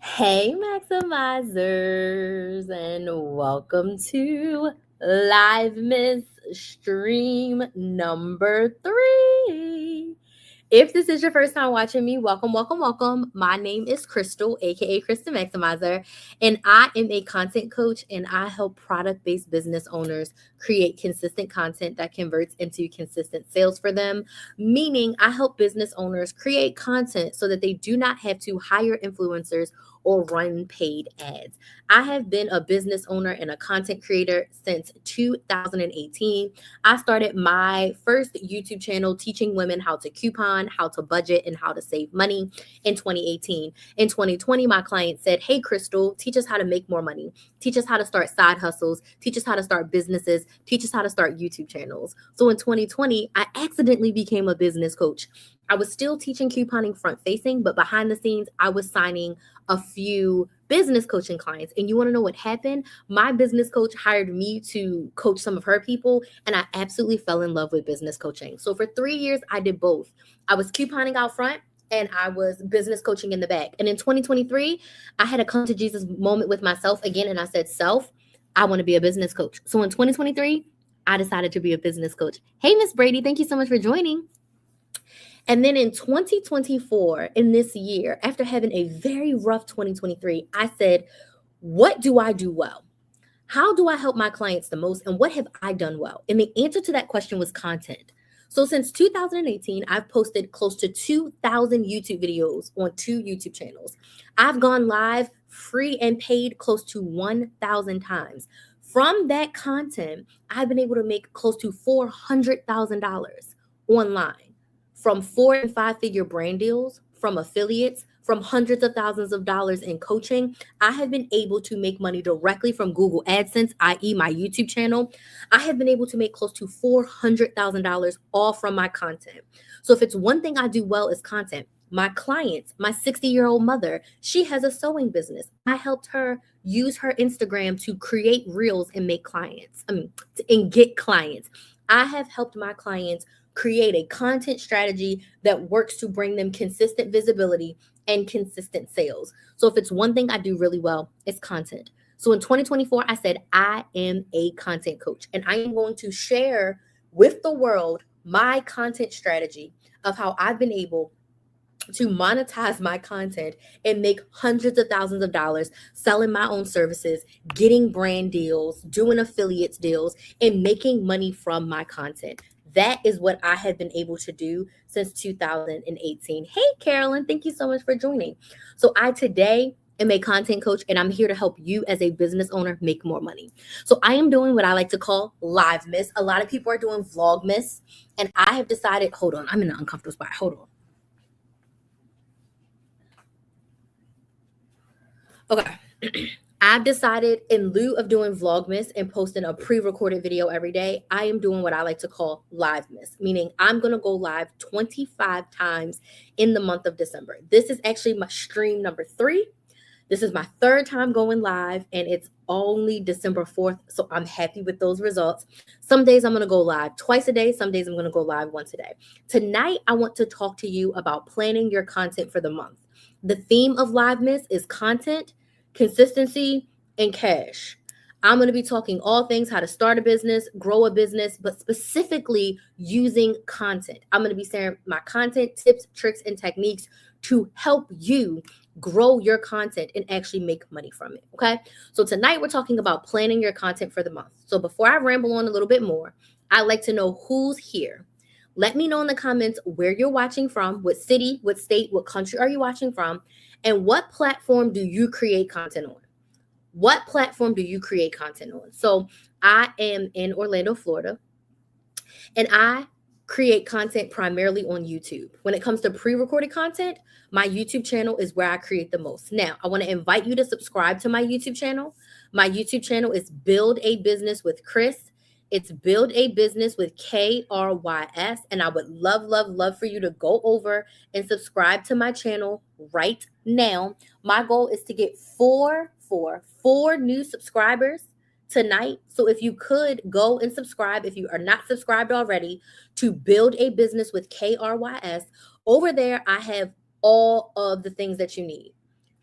Hey, Maximizers, and welcome to Live Miss Stream number 3. If this is your first time watching me, welcome, welcome, welcome. My name is Crystal, aka Krista Maximizer, and I am a content coach and I help product-based business owners create consistent content that converts into consistent sales for them. Meaning, I help business owners create content so that they do not have to hire influencers or run paid ads. I have been a business owner and a content creator since 2018. I started my first YouTube channel teaching women how to coupon, how to budget, and how to save money in 2018. In 2020, my client said, "Hey, Crystal, teach us how to make more money. Teach us how to start side hustles. Teach us how to start businesses. Teach us how to start YouTube channels." So in 2020, I accidentally became a business coach. I was still teaching couponing front facing, but behind the scenes, I was signing a few business coaching clients. And you want to know what happened? My business coach hired me to coach some of her people, and I absolutely fell in love with business coaching. So for 3 years, I did both. I was couponing out front and I was business coaching in the back. And in 2023, I had a come to Jesus moment with myself again, and I said, "Self, I want to be a business coach." So in 2023, I decided to be a business coach. Hey, Miss Brady, thank you so much for joining. And then in 2024, in this year, after having a very rough 2023, I said, what do I do well? How do I help my clients the most? And what have I done well? And the answer to that question was content. So since 2018, I've posted close to 2,000 YouTube videos on 2 YouTube channels. I've gone live free and paid close to 1,000 times. From that content, I've been able to make close to $400,000 online from 4 and 5 figure brand deals, from affiliates, from hundreds of thousands of dollars in coaching. I have been able to make money directly from Google AdSense, i.e., my YouTube channel. I have been able to make close to $400,000 all from my content. So, if it's one thing I do well, is content. My clients, my 60-year-old mother, she has a sewing business. I helped her use her Instagram to create reels and make clients, and get clients. I have helped my clients create a content strategy that works to bring them consistent visibility and consistent sales. So if it's one thing I do really well, it's content. So in 2024, I said, I am a content coach and I am going to share with the world my content strategy of how I've been able to monetize my content and make hundreds of thousands of dollars selling my own services, getting brand deals, doing affiliates deals, and making money from my content. That is what I have been able to do since 2018. Hey, Carolyn, thank you so much for joining. So I today am a content coach and I'm here to help you as a business owner make more money. So I am doing what I like to call live miss. A lot of people are doing vlogmas, and I have decided, hold on, I'm in an uncomfortable spot. Hold on. Okay. I've decided, in lieu of doing Vlogmas and posting a pre-recorded video every day, I am doing what I like to call Livemas, meaning I'm going to go live 25 times in the month of December. This is actually my stream number 3. This is my 3rd time going live, and it's only December 4th, so I'm happy with those results. Some days I'm going to go live twice a day. Some days I'm going to go live once a day. Tonight, I want to talk to you about planning your content for the month. The theme of Livemas is content, consistency, and cash. I'm going to be talking all things how to start a business, grow a business, but specifically using content. I'm going to be sharing my content tips, tricks, and techniques to help you grow your content and actually make money from it. Okay. So tonight we're talking about planning your content for the month. So before I ramble on a little bit more, I'd like to know who's here. Let me know in the comments where you're watching from, what city, what state, what country are you watching from, and what platform do you create content on? What platform do you create content on? So I am in Orlando, Florida, and I create content primarily on YouTube. When it comes to pre-recorded content, my YouTube channel is where I create the most. Now, I want to invite you to subscribe to my YouTube channel. My YouTube channel is Build a Business with Chris. It's Build a Business with KRYS. And I would love, love, love for you to go over and subscribe to my channel right now. My goal is to get four new subscribers tonight. So if you could go and subscribe, if you are not subscribed already, to Build a Business with KRYS. Over there, I have all of the things that you need.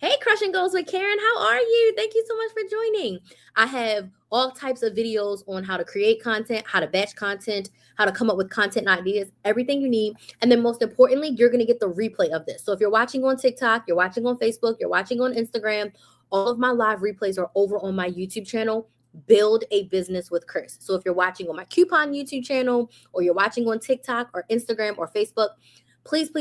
Hey, Crushing Goals with Karen. How are you? Thank you so much for joining. I have all types of videos on how to create content, how to batch content, how to come up with content ideas, everything you need. And then most importantly, you're going to get the replay of this. So if you're watching on TikTok, you're watching on Facebook, you're watching on Instagram, all of my live replays are over on my YouTube channel, Build a Business with Chris. So if you're watching on my Coupon YouTube channel, or you're watching on TikTok or Instagram or Facebook, please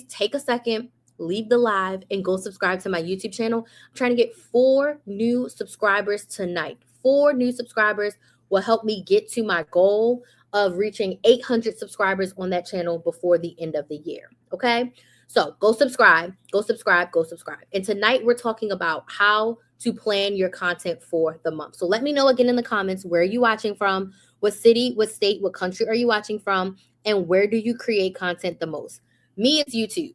take a second, leave the live, and go subscribe to my YouTube channel. I'm trying to get 4 new subscribers tonight. 4 new subscribers will help me get to my goal of reaching 800 subscribers on that channel before the end of the year. Okay? So go subscribe. And tonight we're talking about how to plan your content for the month. So let me know again in the comments, where are you watching from? What city, what state, what country are you watching from? And where do you create content the most? Me, it's YouTube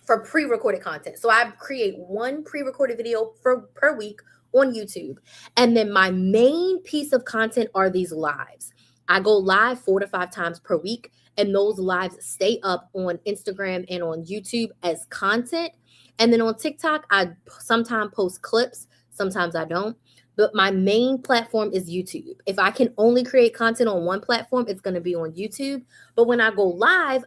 for pre-recorded content. So I create 1 pre-recorded video per week on YouTube. And then my main piece of content are these lives. I go live 4 to 5 times per week, and those lives stay up on Instagram and on YouTube as content. And then on TikTok, I sometimes post clips, sometimes I don't. But my main platform is YouTube. If I can only create content on one platform, it's going to be on YouTube. But when I go live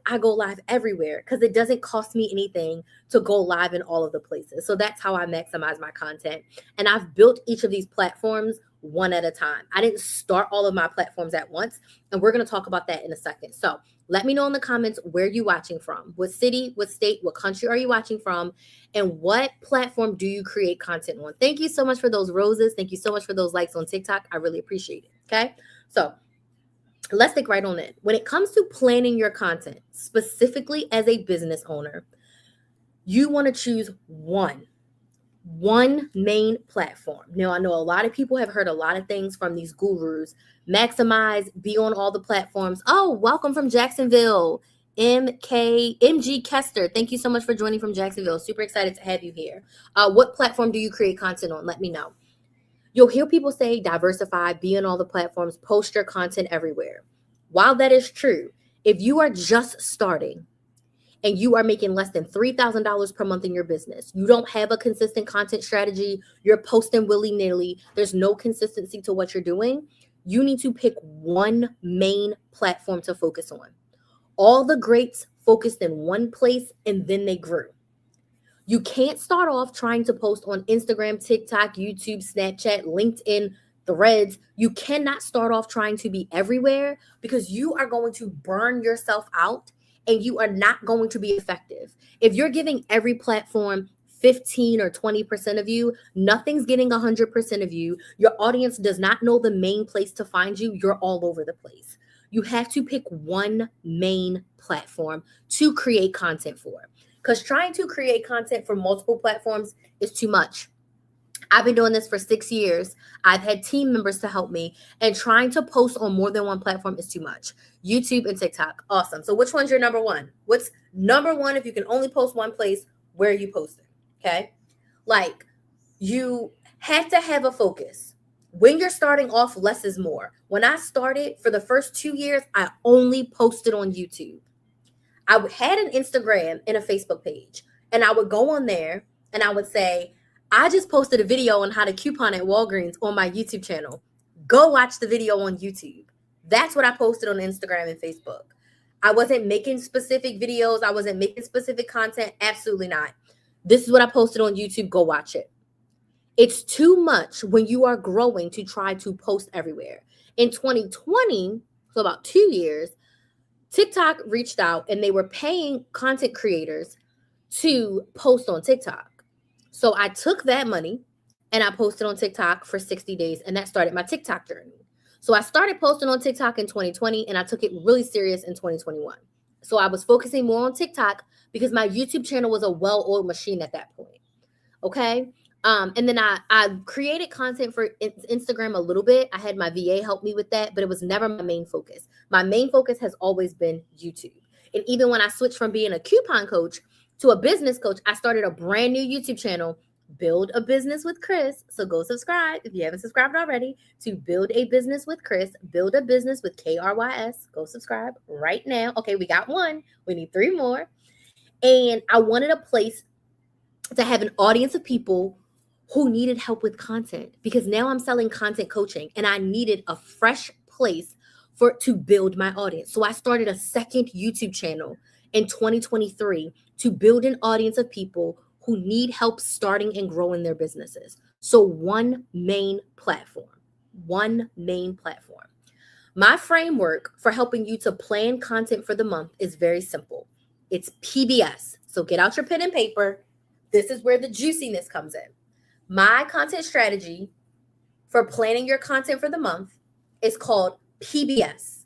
everywhere because it doesn't cost me anything to go live in all of the places. So that's how I maximize my content. And I've built each of these platforms one at a time. I didn't start all of my platforms at once. And we're going to talk about that in a second. So let me know in the comments where you're watching from. What city, what state, what country are you watching from? And what platform do you create content on? Thank you so much for those roses. Thank you so much for those likes on TikTok. I really appreciate it. Okay. So let's stick right on in. When it comes to planning your content, specifically as a business owner, you want to choose one main platform. Now, I know a lot of people have heard a lot of things from these gurus. Maximize, be on all the platforms. Oh, welcome from Jacksonville. MG Kester. Thank you so much for joining from Jacksonville. Super excited to have you here. What platform do you create content on? Let me know. You'll hear people say diversify, be on all the platforms, post your content everywhere. While that is true, if you are just starting and you are making less than $3,000 per month in your business, you don't have a consistent content strategy, you're posting willy-nilly, there's no consistency to what you're doing, you need to pick one main platform to focus on. All the greats focused in one place and then they grew. You can't start off trying to post on Instagram, TikTok, YouTube, Snapchat, LinkedIn, Threads. You cannot start off trying to be everywhere because you are going to burn yourself out and you are not going to be effective. If you're giving every platform 15 or 20% of you, nothing's getting 100% of you. Your audience does not know the main place to find you. You're all over the place. You have to pick one main platform to create content for. Because trying to create content for multiple platforms is too much. I've been doing this for 6 years. I've had team members to help me, and trying to post on more than one platform is too much. YouTube and TikTok, awesome. So which one's your number one? What's number one if you can only post one place? Where are you posting? Okay? Like, you have to have a focus. When you're starting off, less is more. When I started, for the first 2 years, I only posted on YouTube. I had an Instagram and a Facebook page, and I would go on there and I would say, I just posted a video on how to coupon at Walgreens on my YouTube channel. Go watch the video on YouTube. That's what I posted on Instagram and Facebook. I wasn't making specific videos. I wasn't making specific content. Absolutely not. This is what I posted on YouTube. Go watch it. It's too much when you are growing to try to post everywhere. In 2020, so about 2 years, TikTok reached out and they were paying content creators to post on TikTok. So I took that money and I posted on TikTok for 60 days, and that started my TikTok journey. So I started posting on TikTok in 2020 and I took it really serious in 2021. So I was focusing more on TikTok because my YouTube channel was a well-oiled machine at that point. Okay. And then I created content for Instagram a little bit. I had my VA help me with that, but it was never my main focus. My main focus has always been YouTube. And even when I switched from being a coupon coach to a business coach, I started a brand new YouTube channel, Build a Business with Chris. So go subscribe if you haven't subscribed already to Build a Business with Chris, Build a Business with KRYS. Go subscribe right now. Okay, we got one. We need 3 more. And I wanted a place to have an audience of people who needed help with content, because now I'm selling content coaching and I needed a fresh place to build my audience. So I started a second YouTube channel in 2023 to build an audience of people who need help starting and growing their businesses. So one main platform. My framework for helping you to plan content for the month is very simple. It's PBS. So get out your pen and paper. This is where the juiciness comes in. My content strategy for planning your content for the month is called PBS.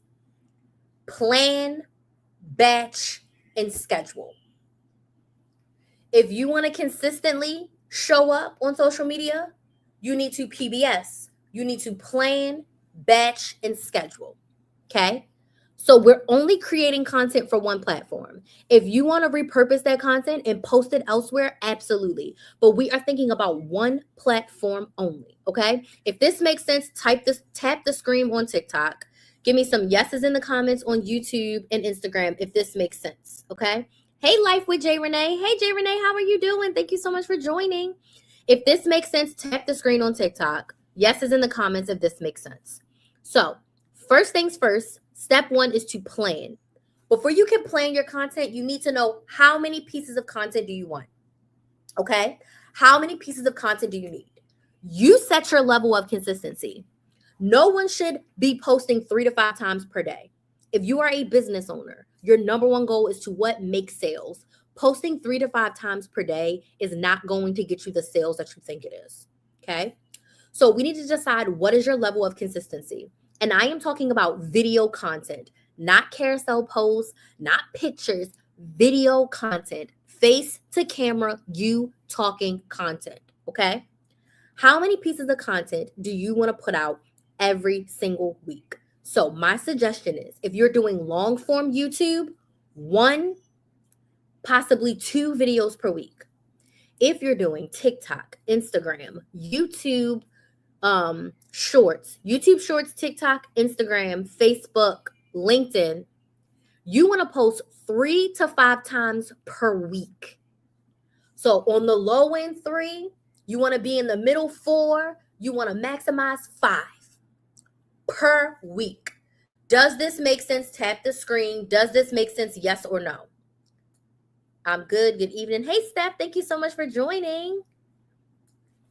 Plan, batch, and schedule. If you want to consistently show up on social media, you need to PBS. You need to plan, batch, and schedule. Okay? So we're only creating content for one platform. If you want to repurpose that content and post it elsewhere, absolutely. But we are thinking about one platform only. Okay? If this makes sense, tap the screen on TikTok. Give me some yeses in the comments on YouTube and Instagram if this makes sense. Okay? Hey, Life with J. Renee. Hey, J. Renee, how are you doing? Thank you so much for joining. If this makes sense, tap the screen on TikTok. Yeses in the comments if this makes sense. So, first things first, step one is to plan. Before you can plan your content, you need to know how many pieces of content do you want. Okay? How many pieces of content do you need? You set your level of consistency. No one should be posting 3 to 5 times per day. If you are a business owner, your number one goal is to make sales. Posting 3 to 5 times per day is not going to get you the sales that you think it is. Okay? So we need to decide what is your level of consistency. And I am talking about video content, not carousel posts, not pictures, video content, face to camera, you talking content. Okay? How many pieces of content do you want to put out every single week? So my suggestion is, if you're doing long form YouTube, 1, possibly 2 videos per week. If you're doing TikTok, Instagram, YouTube, shorts, TikTok, Instagram, Facebook, LinkedIn, you want to post 3 to 5 times per week. So on the low end 3, you want to be in the middle 4, you want to maximize 5 per week. Does this make sense? Tap the screen. Does this make sense? Yes or no? I'm good. Good evening. Hey, Steph, thank you so much for joining.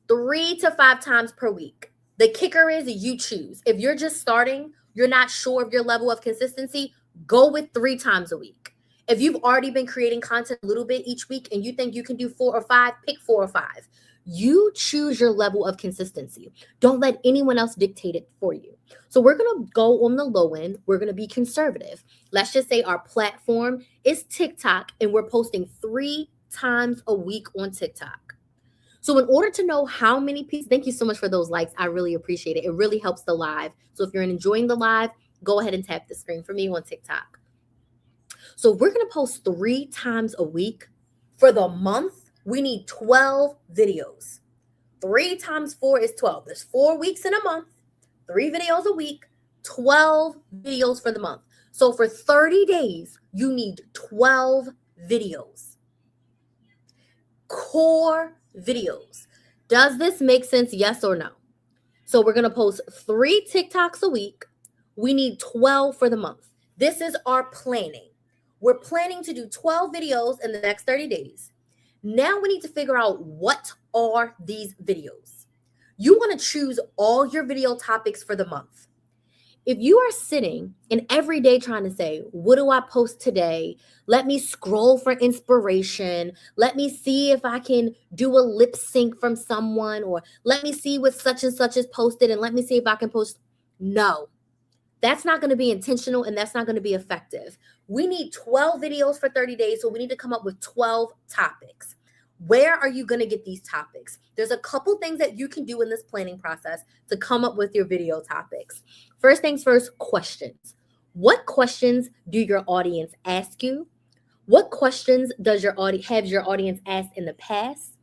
3 to 5 times per week. The kicker is you choose. If you're just starting, you're not sure of your level of consistency, go with 3 times a week. If you've already been creating content a little bit each week and you think you can do 4 or 5, pick 4 or 5. You choose your level of consistency. Don't let anyone else dictate it for you. So we're going to go on the low end. We're going to be conservative. Let's just say our platform is TikTok and we're posting 3 times a week on TikTok. So in order to know how many pieces, thank you so much for those likes. I really appreciate it. It really helps the live. So if you're enjoying the live, go ahead and tap the screen for me on TikTok. So we're going to post 3 times a week. For the month, we need 12 videos. 3 times 4 is 12. There's 4 weeks in a month, 3 videos a week, 12 videos for the month. So for 30 days, you need 12 videos. Core videos. Does this make sense? Yes or no? So we're going to post 3 TikToks a week. We need 12 for the month. This is our planning. We're planning to do 12 videos in the next 30 days. Now we need to figure out, what are these videos? You want to choose all your video topics for the month. If you are sitting and every day trying to say, what do I post today? Let me scroll for inspiration. Let me see if I can do a lip sync from someone, or let me see what such and such is posted and let me see if I can post. No, that's not going to be intentional and that's not going to be effective. We need 12 videos for 30 days. So we need to come up with 12 topics. Where are you going to get these topics? There's a couple things that you can do in this planning process to come up with your video topics. First things first, questions. What questions do your audience ask you? What questions have your audience asked in the past?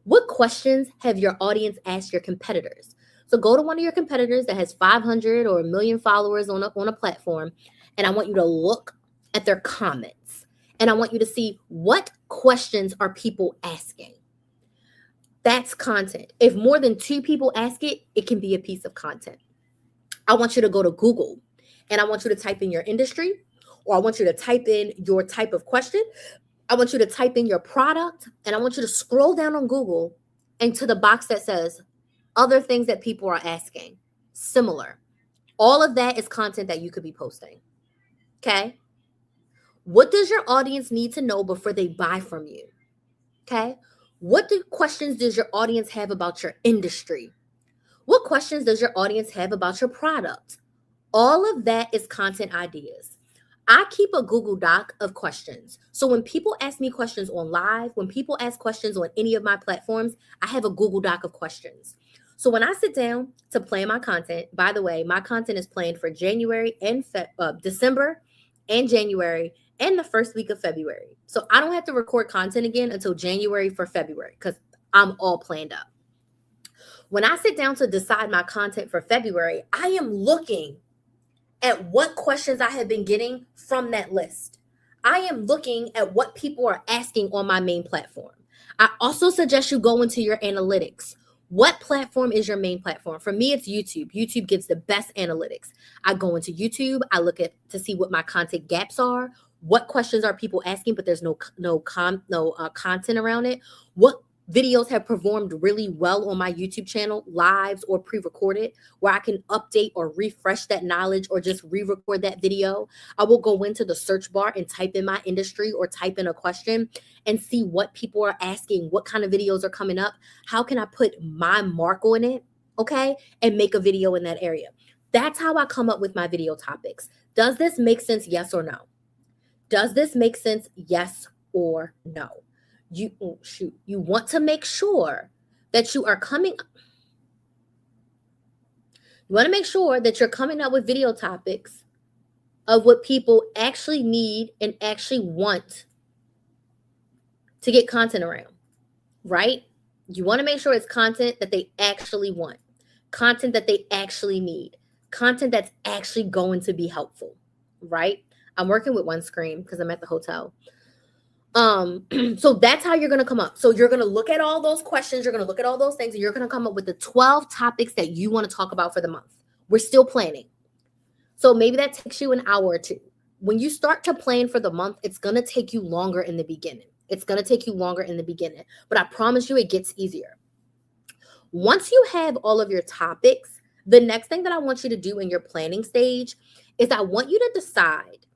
What questions have your audience asked your competitors? So go to one of your competitors that has 500 or 1 million followers on a platform, and I want you to look at their comments. And I want you to see, what questions are people asking? That's content. If more than 2 people ask it, it can be a piece of content. I want you to go to Google and I want you to type in your industry, or I want you to type in your type of question. I want you to type in your product, and I want you to scroll down on Google and to the box that says other things that people are asking, similar. All of that is content that you could be posting. Okay? What does your audience need to know before they buy from you? Okay? What questions does your audience have about your industry? What questions does your audience have about your product? All of that is content ideas. I keep a Google Doc of questions. So when people ask me questions on live, when people ask questions on any of my platforms, I have a Google Doc of questions. So when I sit down to plan my content, by the way, my content is planned for January and December and January and the first week of February. So I don't have to record content again until January for February because I'm all planned up. When I sit down to decide my content for February, I am looking at what questions I have been getting from that list. I am looking at what people are asking on my main platform. I also suggest you go into your analytics. What platform is your main platform? For me, it's YouTube. YouTube gives the best analytics. I go into YouTube. I look at to see what my content gaps are. What questions are people asking, but there's no content around it. What videos have performed really well on my YouTube channel, lives or pre-recorded, where I can update or refresh that knowledge or just re-record that video. I will go into the search bar and type in my industry or type in a question and see what people are asking, what kind of videos are coming up. How can I put my mark on it, okay, and make a video in that area? That's how I come up with my video topics. Does this make sense? Yes or no? Does this make sense? Yes or no? You want to make sure that you are coming. You want to make sure that you're coming up with video topics of what people actually need and actually want to get content around, right? You want to make sure it's content that they actually want, content that they actually need, content that's actually going to be helpful, right? I'm working with one screen because I'm at the hotel. So that's how you're going to come up. So you're going to look at all those questions. You're going to look at all those things, and you're going to come up with the 12 topics that you want to talk about for the month. We're still planning. So maybe that takes you an hour or two. When you start to plan for the month, it's going to take you longer in the beginning. But I promise you it gets easier. Once you have all of your topics, the next thing that I want you to do in your planning stage is I want you to decide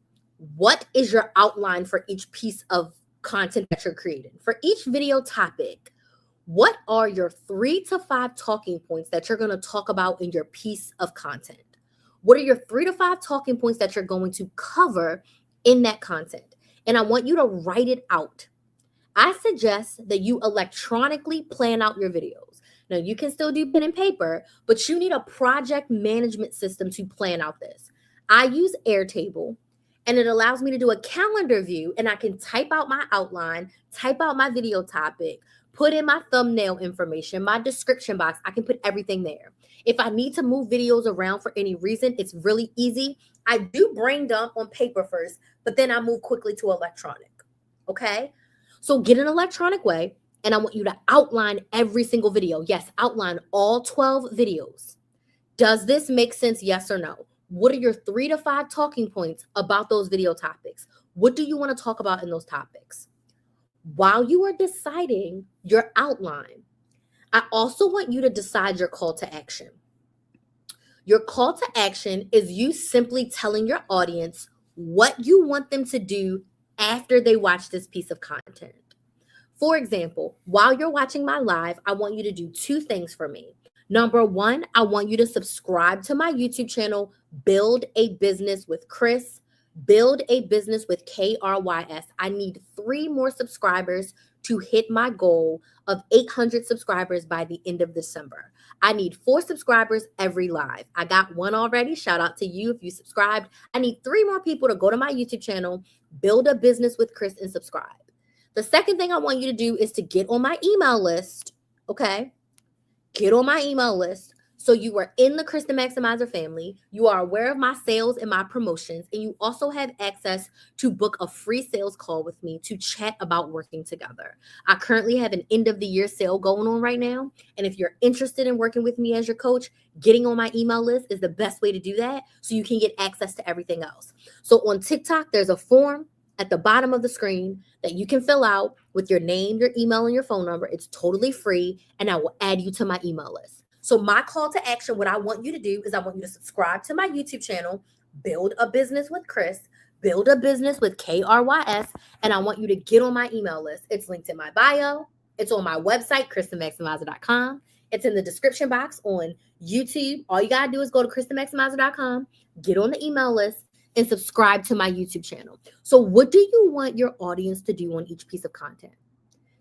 what is your outline for each piece of content that you're creating. For each video topic, what are your 3 to 5 talking points that you're going to talk about in your piece of content? What are your 3 to 5 talking points that you're going to cover in that content? And I want you to write it out. I suggest that you electronically plan out your videos. Now, you can still do pen and paper, but you need a project management system to plan out this. I use Airtable. And it allows me to do a calendar view, and I can type out my outline, type out my video topic, put in my thumbnail information, my description box. I can put everything there. If I need to move videos around for any reason, it's really easy. I do brain dump on paper first, but then I move quickly to electronic. Okay? So get an electronic way, and I want you to outline every single video. Yes, outline all 12 videos. Does this make sense? Yes or no? What are your 3 to 5 talking points about those video topics? What do you want to talk about in those topics? While you are deciding your outline, I also want you to decide your call to action. Your call to action is you simply telling your audience what you want them to do after they watch this piece of content. For example, while you're watching my live, I want you to do 2 things for me. Number 1, I want you to subscribe to my YouTube channel, Build a Business with Chris, Build a Business with KRYS. I need 3 more subscribers to hit my goal of 800 subscribers by the end of December. I need 4 subscribers every live. I got 1 already. Shout out to you if you subscribed. I need 3 more people to go to my YouTube channel, Build a Business with Chris, and subscribe. The second thing I want you to do is to get on my email list, okay? Get on my email list So you are in the Kristen Maximizer family. You are aware of my sales and my promotions, and you also have access to book a free sales call with me to chat about working together. I currently have an end of the year sale going on right now. And if you're interested in working with me as your coach, getting on my email list is the best way to do that so you can get access to everything else. So on TikTok, there's a form at the bottom of the screen that you can fill out with your name, your email, and your phone number. It's totally free, and I will add you to my email list. So my call to action, what I want you to do is I want you to subscribe to my YouTube channel, Build a Business with Chris, Build a Business with KRYS, and I want you to get on my email list. It's linked in my bio. It's on my website, KristenMaximizer.com. It's in the description box on YouTube. All you got to do is go to KristenMaximizer.com, get on the email list, and subscribe to my YouTube channel. So what do you want your audience to do on each piece of content?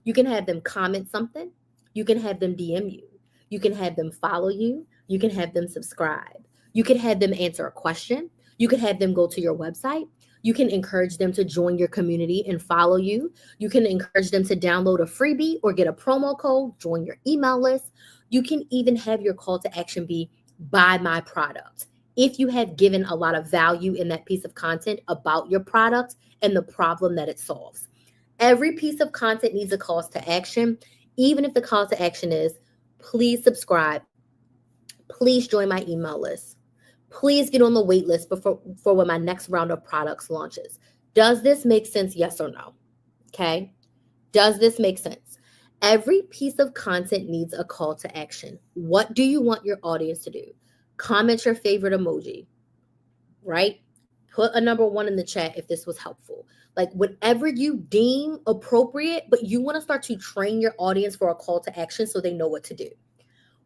You can have them comment something. You can have them DM you. You can have them follow you. You can have them subscribe. You can have them answer a question. You can have them go to your website. You can encourage them to join your community and follow you. You can encourage them to download a freebie or get a promo code, join your email list. You can even have your call to action be buy my product. If you have given a lot of value in that piece of content about your product and the problem that it solves. Every piece of content needs a call to action, even if the call to action is, please subscribe. Please join my email list. Please get on the wait list for when my next round of products launches. Does this make sense? Yes or no? Okay. Does this make sense? Every piece of content needs a call to action. What do you want your audience to do? Comment your favorite emoji, right? Put a number 1 in the chat if this was helpful. Like whatever you deem appropriate, but you want to start to train your audience for a call to action so they know what to do.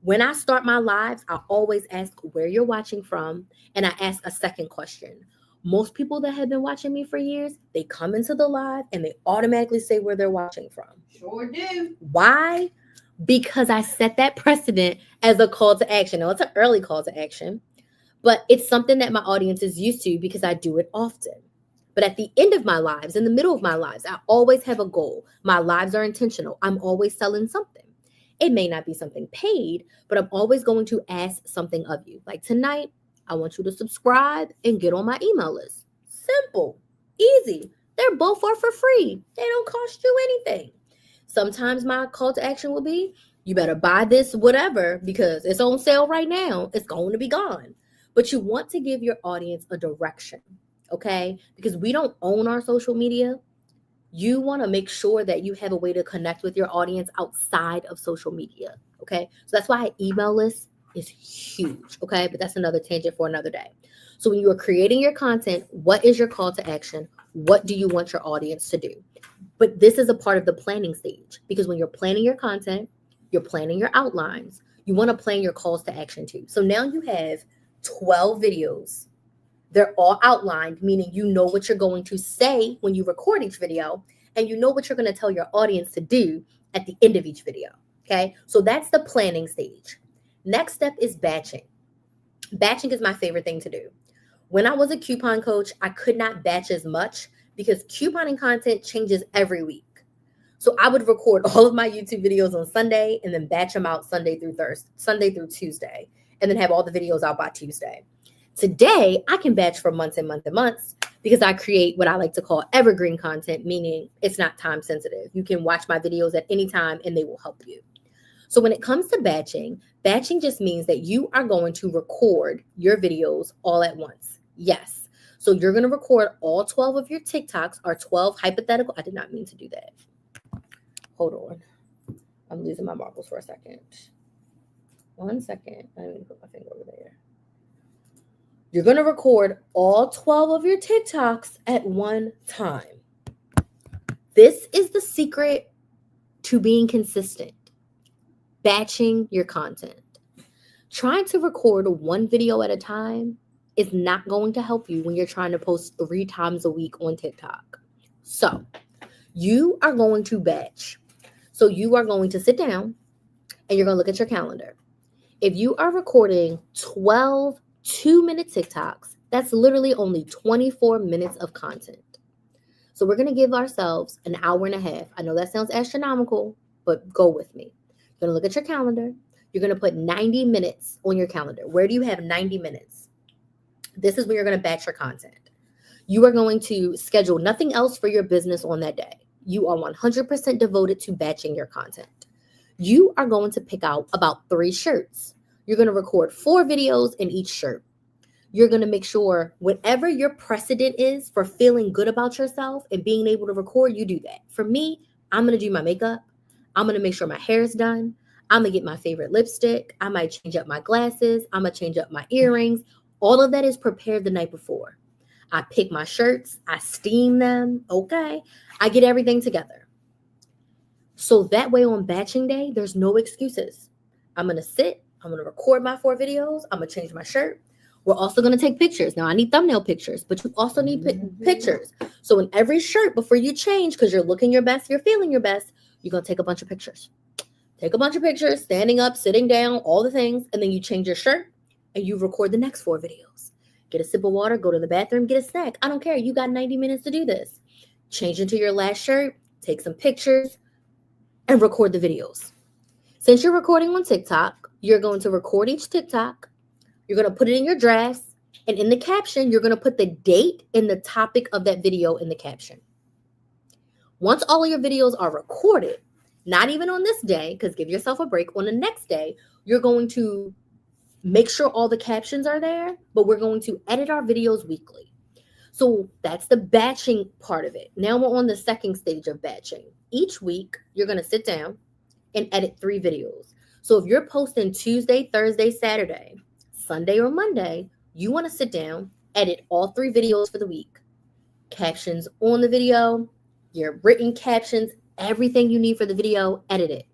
When I start my lives, I always ask where you're watching from, and I ask a second question. Most people that have been watching me for years, they come into the live and they automatically say where they're watching from. Sure do. Why? Because I set that precedent as a call to action. Now, it's an early call to action, but it's something that my audience is used to because I do it often. But at the end of my lives, in the middle of my lives, I always have a goal. My lives are intentional. I'm always selling something. It may not be something paid, but I'm always going to ask something of you. Like tonight, I want you to subscribe and get on my email list. Simple, easy. They're both for free. They don't cost you anything. Sometimes my call to action will be, you better buy this whatever because it's on sale right now. It's going to be gone. But you want to give your audience a direction, okay? Because we don't own our social media. You want to make sure that you have a way to connect with your audience outside of social media, okay? So that's why email list is huge, okay? But that's another tangent for another day. So when you are creating your content, what is your call to action? What do you want your audience to do? But this is a part of the planning stage because when you're planning your content, you're planning your outlines, you want to plan your calls to action too. So now you have 12 videos. They're all outlined, meaning you know what you're going to say when you record each video, and you know what you're going to tell your audience to do at the end of each video, okay? So that's the planning stage. Next step is batching. Batching is my favorite thing to do. When I was a coupon coach, I could not batch as much because couponing content changes every week. So I would record all of my YouTube videos on Sunday and then batch them out Sunday through Tuesday, and then have all the videos out by Tuesday. Today, I can batch for months and months and months because I create what I like to call evergreen content, meaning it's not time sensitive. You can watch my videos at any time and they will help you. So when it comes to batching just means that you are going to record your videos all at once. Yes. So you're going to record all 12 of your TikToks or 12 hypothetical. I did not mean to do that. Hold on. I'm losing my marbles for a second. 1 second. I didn't put my finger over there. You're going to record all 12 of your TikToks at one time. This is the secret to being consistent. Batching your content. Trying to record one video at a time is not going to help you when you're trying to post 3 times a week on TikTok. So you are going to batch. So you are going to sit down and you're going to look at your calendar. If you are recording 12 2-minute TikToks, that's literally only 24 minutes of content. So we're going to give ourselves an hour and a half. I know that sounds astronomical, but go with me. You're going to look at your calendar. You're going to put 90 minutes on your calendar. Where do you have 90 minutes? This is when you're going to batch your content. You are going to schedule nothing else for your business on that day. You are 100% devoted to batching your content. You are going to pick out about 3 shirts. You're going to record 4 videos in each shirt. You're going to make sure whatever your precedent is for feeling good about yourself and being able to record, you do that. For me, I'm going to do my makeup. I'm going to make sure my hair is done. I'm going to get my favorite lipstick. I might change up my glasses. I'm going to change up my earrings. All of that is prepared the night before. I pick my shirts. I steam them. Okay. I get everything together. So that way on batching day, there's no excuses. I'm going to sit. I'm going to record my 4 videos. I'm going to change my shirt. We're also going to take pictures. Now, I need thumbnail pictures, but you also need pictures. So in every shirt, before you change, because you're looking your best, you're feeling your best, you're going to take a bunch of pictures. Take a bunch of pictures, standing up, sitting down, all the things, and then you change your shirt and you record the next 4 videos. Get a sip of water, go to the bathroom, get a snack. I don't care. You got 90 minutes to do this. Change into your last shirt, take some pictures, and record the videos. Since you're recording on TikTok, you're going to record each TikTok. You're going to put it in your drafts, and in the caption, you're going to put the date and the topic of that video in the caption. Once all of your videos are recorded, not even on this day, because give yourself a break, on the next day, you're going to make sure all the captions are there, but we're going to edit our videos weekly. So that's the batching part of it. Now we're on the second stage of batching. Each week, you're going to sit down and edit 3 videos. So if you're posting Tuesday, Thursday, Saturday, Sunday or Monday, you want to sit down, edit all 3 videos for the week. Captions on the video, your written captions, everything you need for the video, edit it.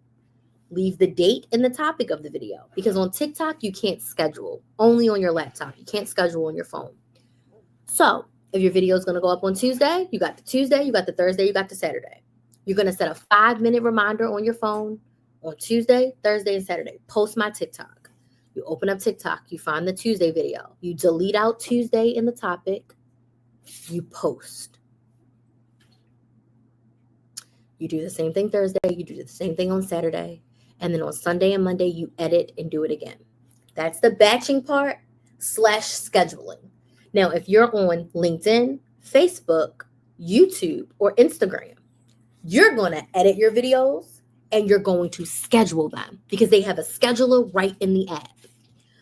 Leave the date and the topic of the video, because on TikTok, you can't schedule, only on your laptop. You can't schedule on your phone. So if your video is going to go up on Tuesday, you got the Tuesday, you got the Thursday, you got the Saturday. You're going to set a 5-minute reminder on your phone on Tuesday, Thursday, and Saturday. Post my TikTok. You open up TikTok, you find the Tuesday video. You delete out Tuesday in the topic. You post. You do the same thing Thursday. You do the same thing on Saturday. And then on Sunday and Monday, you edit and do it again. That's the batching part / scheduling. Now, if you're on LinkedIn, Facebook, YouTube, or Instagram, you're going to edit your videos and you're going to schedule them because they have a scheduler right in the app.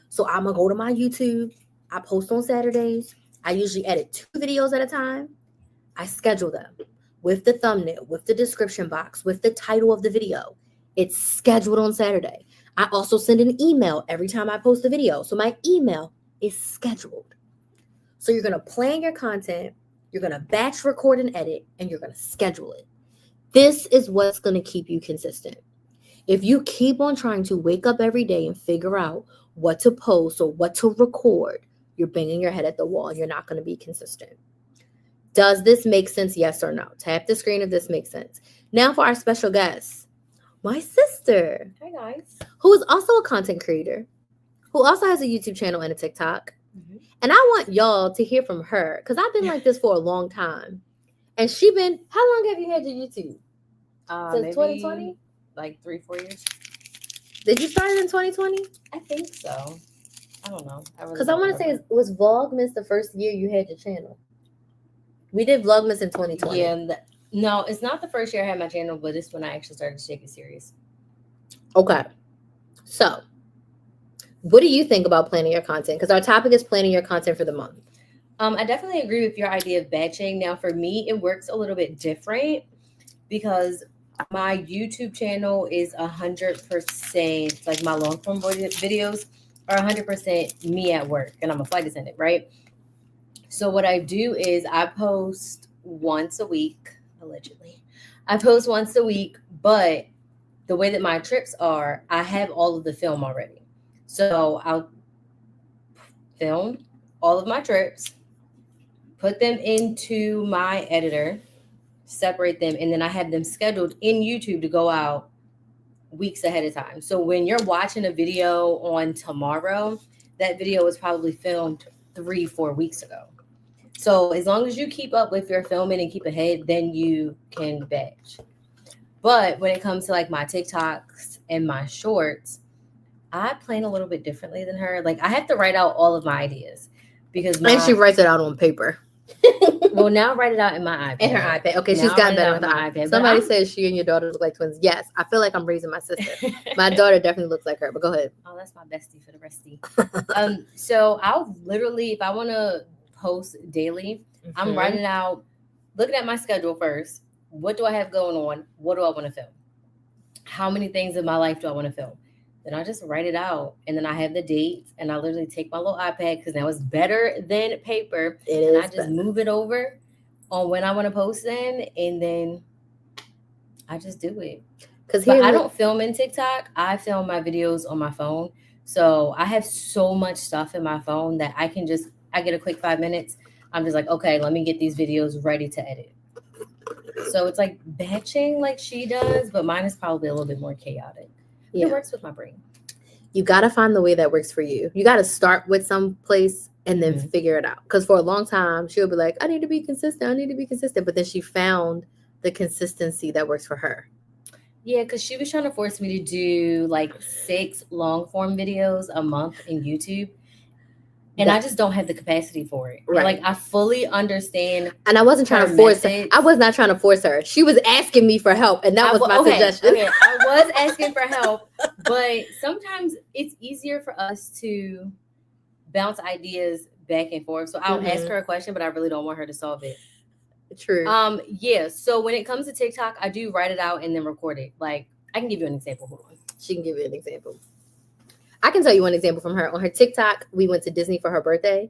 So I'm going to go to my YouTube. I post on Saturdays. I usually edit 2 videos at a time. I schedule them with the thumbnail, with the description box, with the title of the video. It's scheduled on Saturday. I also send an email every time I post a video. So my email is scheduled. So you're going to plan your content. You're going to batch, record, and edit, and you're going to schedule it. This is what's going to keep you consistent. If you keep on trying to wake up every day and figure out what to post or what to record, you're banging your head at the wall. You're not going to be consistent. Does this make sense? Yes or no? Tap the screen if this makes sense. Now for our special guest, my sister. Hi, guys. Who is also a content creator, who also has a YouTube channel and a TikTok. Mm-hmm. And I want y'all to hear from her because I've been like this for a long time. And how long have you had your YouTube? Since 2020? Like 3-4 years. Did you start in 2020? I think so. I don't know. Because I want to say, was Vlogmas the first year you had your channel? We did Vlogmas in 2020. Yeah. No, it's not the first year I had my channel, but it's when I actually started to take it serious. Okay. So, what do you think about planning your content? Because our topic is planning your content for the month. I definitely agree with your idea of batching. Now, for me, it works a little bit different because my YouTube channel is 100%, like my long form videos are 100% me at work, and I'm a flight attendant, right? So what I do is I post once a week, allegedly. I post once a week, but the way that my trips are, I have all of the film already. So I'll film all of my trips, put them into my editor, separate them, and then I have them scheduled in YouTube to go out weeks ahead of time. So when you're watching a video on tomorrow, that video was probably filmed 3-4 weeks ago. So as long as you keep up with your filming and keep ahead, then you can batch. But when it comes to like my TikToks and my shorts, I plan a little bit differently than her. Like I have to write out all of my ideas because And she writes it out on paper. well, now I write it out in my iPad. In her iPad. Okay, Now she's I gotten write it better out with in her my iPad. iPad. Somebody says she and your daughter look like twins. Yes, I feel like I'm raising my sister. My daughter definitely looks like her, but go ahead. Oh, that's my bestie for the restie. So I'll literally, if I want to post daily, I'm writing out, looking at my schedule first. What do I have going on? What do I want to film? How many things in my life do I want to film? Then I just write it out, and then I have the dates, and I literally take my little iPad because now it's better than paper, and I just move it over on when I want to post in, and then I just do it. Because I don't film in TikTok. I film my videos on my phone. So I have so much stuff in my phone that I get a quick 5 minutes. I'm just like, okay, let me get these videos ready to edit. So it's like batching like she does, but mine is probably a little bit more chaotic. Yeah. It works with my brain. You got to find the way that works for you. You got to start with some place and then figure it out. Because for a long time, she'll be like, I need to be consistent. But then she found the consistency that works for her. Yeah, because she was trying to force me to do like 6 long form videos a month in YouTube. And I just don't have the capacity for it. Right. Like I fully understand. And I wasn't trying to force her. I was not trying to force her. She was asking me for help. And that was my suggestion. Okay. I was asking for help. But sometimes it's easier for us to bounce ideas back and forth. So I'll ask her a question, but I really don't want her to solve it. True. Yeah. So when it comes to TikTok, I do write it out and then record it. Like I can give you an example. Hold on. She can give you an example. I can tell you one example from her. On her TikTok, we went to Disney for her birthday,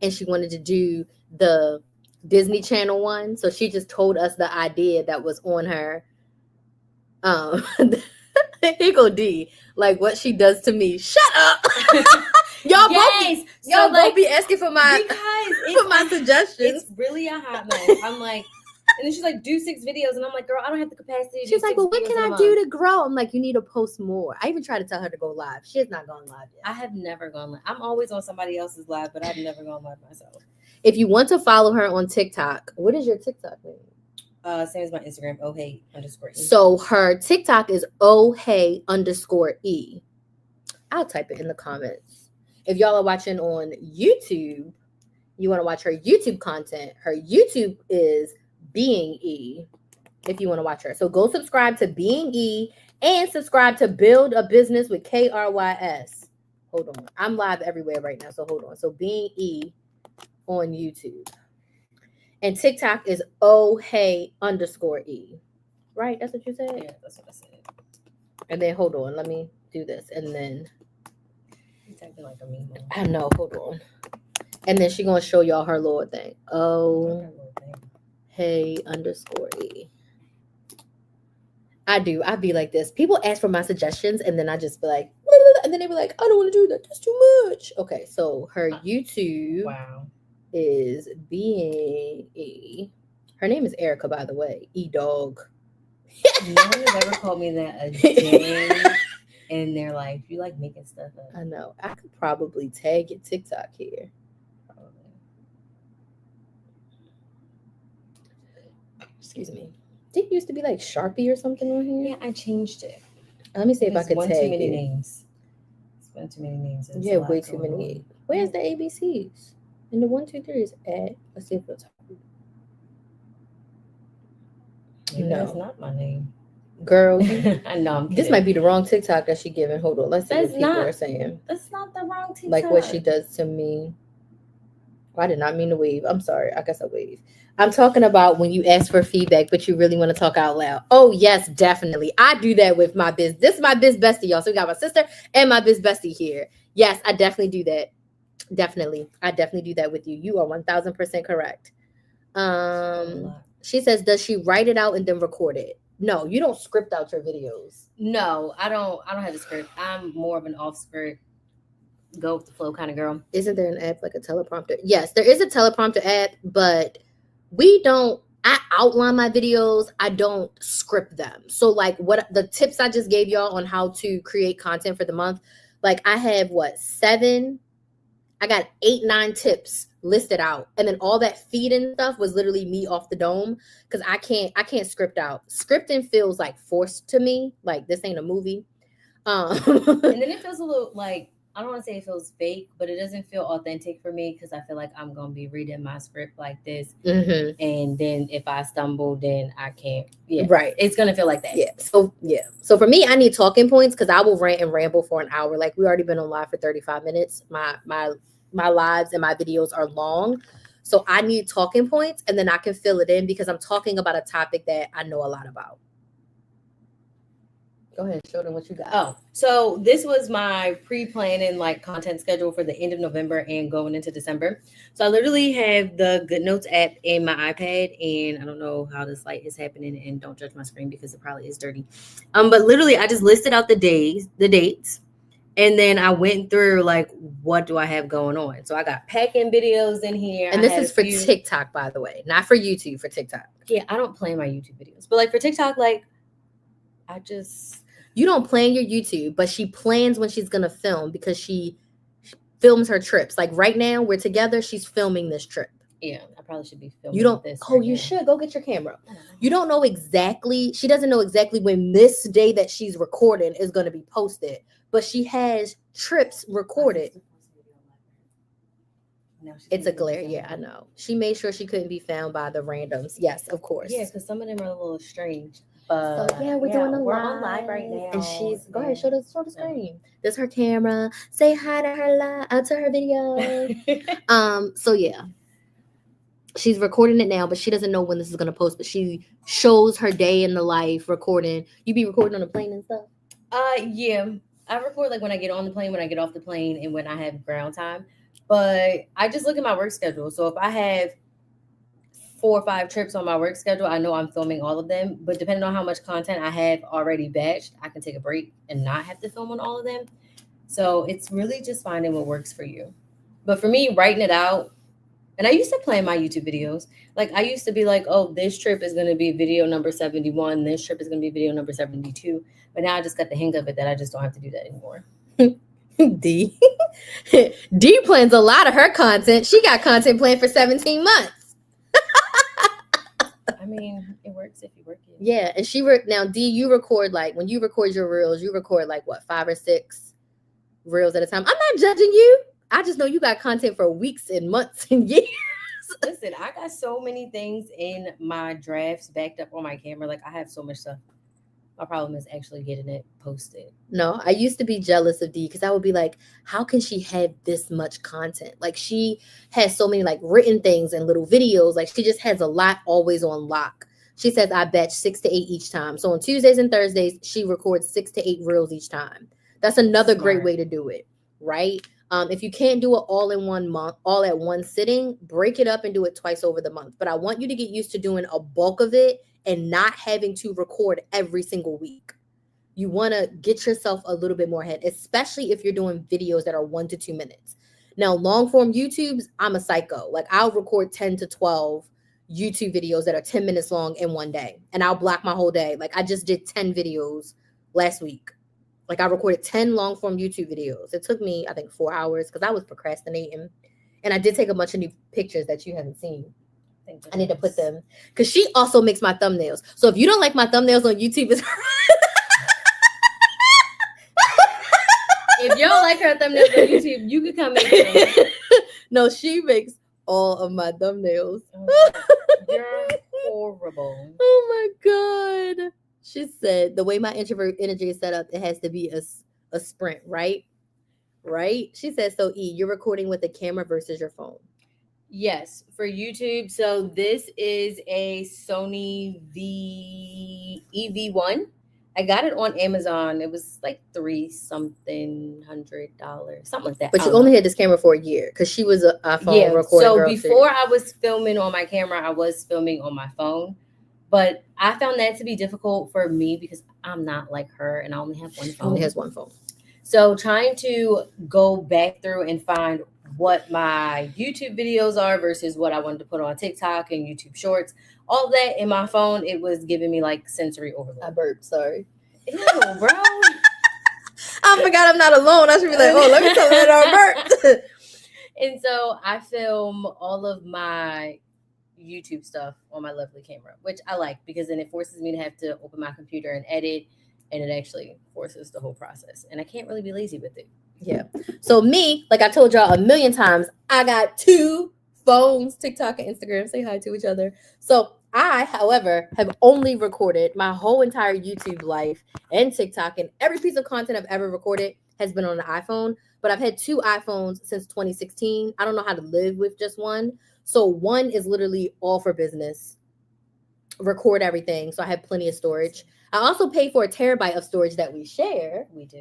and she wanted to do the Disney Channel one. So she just told us the idea that was on her. Here go D. Like what she does to me. Shut up. Y'all both be asking for my suggestions. It's really a hot mess. I'm like, and then she's like, do 6 videos. And I'm like, girl, I don't have the capacity to She's like, well, what can I do to grow? I'm like, you need to post more. I even tried to tell her to go live. She has not gone live yet. I have never gone live. I'm always on somebody else's live, but I've never gone live myself. If you want to follow her on TikTok, what is your TikTok name? Same as my Instagram, ohey_e. So her TikTok is ohey_e. I'll type it in the comments. If y'all are watching on YouTube, you want to watch her YouTube content. Her YouTube is Being E, if you want to watch her. So go subscribe to Being E and subscribe to Build a Business with KRYS. Hold on. I'm live everywhere right now, so hold on. So Being E on YouTube. And TikTok is ohey_e. Right? That's what you said? Yeah, that's what I said. And then hold on. Let me do this. And then you're typing like a meme. I know. Hold on. And then she's going to show y'all her little thing. Hey_e. I'd be like this. People ask for my suggestions, and then I just be like, and then they be like, I don't want to do that. That's too much. Okay, so her YouTube is Being E. Her name is Erica, by the way. E-Dog. No one has ever called me that a day in their life. You like making stuff up. I know. I could probably tag your TikTok here. Excuse me. Did it used to be like Sharpie or something on here? Yeah, I changed it. Let me see if I could tag too many names. It's been too many names. Yeah, way too many. Where's the ABCs? And the 1, 2, 3 is at. Let's see if it's. No, that's not my name. Girl, I know. I'm this might be the wrong TikTok that she giving. Hold on. Let's see what people are saying. That's not the wrong TikTok. Like what she does to me. I did not mean to wave. I'm sorry. I guess I wave. I'm talking about when you ask for feedback, but you really want to talk out loud. Oh, yes, definitely. I do that with my biz. This is my biz bestie, y'all. So we got my sister and my biz bestie here. Yes, I definitely do that. Definitely. I definitely do that with you. You are 1000% correct. She says, does she write it out and then record it? No, you don't script out your videos. No, I don't have a script. I'm more of an off script, go with the flow kind of girl. Isn't there an app like a teleprompter? Yes, there is a teleprompter app, but I outline my videos. I don't script them. So like what the tips I just gave y'all on how to create content for the month, like I have 7, I got 8, 9 tips listed out. And then all that feeding stuff was literally me off the dome because I can't script out. Scripting feels like forced to me. Like this ain't a movie. And then it feels a little like, I don't want to say it feels fake, but it doesn't feel authentic for me because I feel like I'm gonna be reading my script like this, and then if I stumble, then I can't. Yeah, Right. It's gonna feel like that. Yeah. So for me, I need talking points because I will rant and ramble for an hour. Like we already been on live for 35 minutes. My lives and my videos are long. So I need talking points and then I can fill it in because I'm talking about a topic that I know a lot about. Go ahead, show them what you got. Oh, so this was my pre-planning like content schedule for the end of November and going into December. So I literally have the GoodNotes app in my iPad, and I don't know how this light is happening, and don't judge my screen because it probably is dirty. But literally I just listed out the dates, and then I went through like what do I have going on. So I got packing videos in here. And this is for TikTok, by the way, not for YouTube, for TikTok. Yeah, I don't plan my YouTube videos, but like for TikTok, like you don't plan your YouTube, but she plans when she's gonna film because she films her trips. Like right now, we're together. She's filming this trip. Yeah, I probably should be filming. You don't. This oh, right you now. Should go get your camera. You don't know exactly. She doesn't know exactly when this day that she's recording is gonna be posted, but she has trips recorded. It's a glare. Yeah, I know. She made sure she couldn't be found by the randoms. Yes, of course. Yeah, because some of them are a little strange. So yeah, we're on live right now, and she's go ahead, show the screen. This is her camera. Say hi to her to her video. So yeah, she's recording it now, but she doesn't know when this is gonna post. But she shows her day in the life recording. You be recording on the plane and stuff. Yeah, I record like when I get on the plane, when I get off the plane, and when I have ground time. But I just look at my work schedule. So if I have 4 or 5 trips on my work schedule, I know I'm filming all of them. But depending on how much content I have already batched, I can take a break and not have to film on all of them. So it's really just finding what works for you. But for me, writing it out, and I used to plan my YouTube videos. Like I used to be like, oh, this trip is going to be video number 71. This trip is going to be video number 72. But now I just got the hang of it that I just don't have to do that anymore. D plans a lot of her content. She got content planned for 17 months. I mean, it works if you work it. Yeah, and now D, you record like when you record your reels, you record like what 5 or 6 reels at a time. I'm not judging you. I just know you got content for weeks and months and years. Listen, I got so many things in my drafts backed up on my camera. Like I have so much stuff. My problem is actually getting it posted. No, I used to be jealous of D because I would be like, how can she have this much content? Like she has so many like written things and little videos. Like she just has a lot always on lock. She says I batch 6 to 8 each time. So on Tuesdays and Thursdays, she records 6 to 8 reels each time. That's another great way to do it, right? If you can't do it all in 1 month, all at one sitting, break it up and do it twice over the month. But I want you to get used to doing a bulk of it and not having to record every single week. You want to get yourself a little bit more ahead, especially if you're doing videos that are 1 to 2 minutes. Now, long form YouTubes, I'm a psycho. Like I'll record 10 to 12 YouTube videos that are 10 minutes long in one day, and I'll block my whole day. Like I just did 10 videos last week. Like I recorded 10 long form YouTube videos. It took me, I think, 4 hours because I was procrastinating, and I did take a bunch of new pictures that you haven't seen. I need to put them because she also makes my thumbnails. So if you don't like my thumbnails on YouTube, it's if you don't like her thumbnails on YouTube, you can come in. No, she makes all of my thumbnails. You're horrible. Oh my God. She said the way my introvert energy is set up, it has to be a sprint, right? Right? She said, so E, you're recording with a camera versus your phone. Yes, for YouTube. So this is a Sony EV1. I got it on Amazon. It was like $300, something like that. But you only had this camera for a year because she was a phone recording. So before I was filming on my camera, I was filming on my phone. But I found that to be difficult for me because I'm not like her and I only have one phone. She only has one phone. So trying to go back through and find what my YouTube videos are versus what I wanted to put on TikTok and YouTube Shorts, all that in my phone, it was giving me like sensory overload. I burped, sorry. Ew, bro. I forgot I'm not alone. I should be like, oh, let me tell her that I burped. And so I film all of my YouTube stuff on my lovely camera, which I like because then it forces me to have to open my computer and edit and it actually forces the whole process. And I can't really be lazy with it. Yeah. So me, like I told y'all a million times, I got 2 phones, TikTok and Instagram. Say hi to each other. So I, however, have only recorded my whole entire YouTube life and TikTok, and every piece of content I've ever recorded has been on an iPhone. But I've had 2 iPhones since 2016. I don't know how to live with just one. So one is literally all for business. Record everything. So I have plenty of storage. I also pay for a terabyte of storage that we share. We do.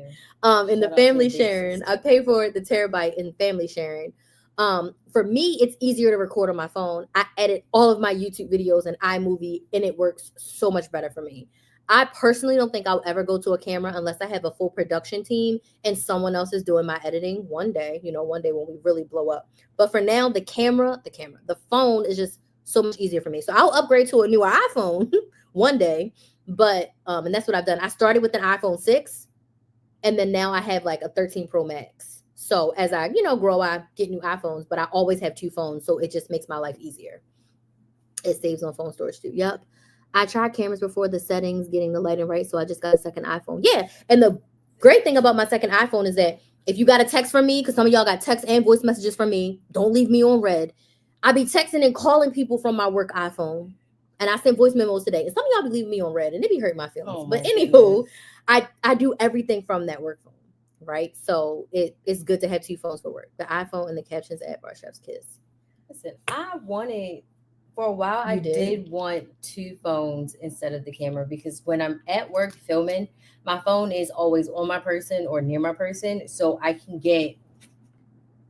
In the family sharing. I pay for the terabyte in family sharing. For me, it's easier to record on my phone. I edit all of my YouTube videos in iMovie, and it works so much better for me. I personally don't think I'll ever go to a camera unless I have a full production team and someone else is doing my editing one day when we really blow up. But for now, the phone is just so much easier for me. So I'll upgrade to a newer iPhone one day. But and that's what I've done. I started with an iPhone 6, and then now I have like a 13 Pro Max. So as I grow, I get new iPhones, but I always have 2 phones, so it just makes my life easier. It saves on phone storage too. Yep. I tried cameras before, the settings, getting the lighting right, so I just got a second iPhone. Yeah, and the great thing about my second iPhone is that if you got a text from me, because some of y'all got text and voice messages from me, don't leave me on red. I be texting and calling people from my work iPhone. And I sent voice memos today. And some of y'all be leaving me on red, and it be hurting my feelings. But anywho, I do everything from that work phone, right? So it's good to have 2 phones for work. The iPhone and the captions at Bar Chef's Kiss. Listen, for a while, I did want 2 phones instead of the camera, because when I'm at work filming, my phone is always on my person or near my person. So I can get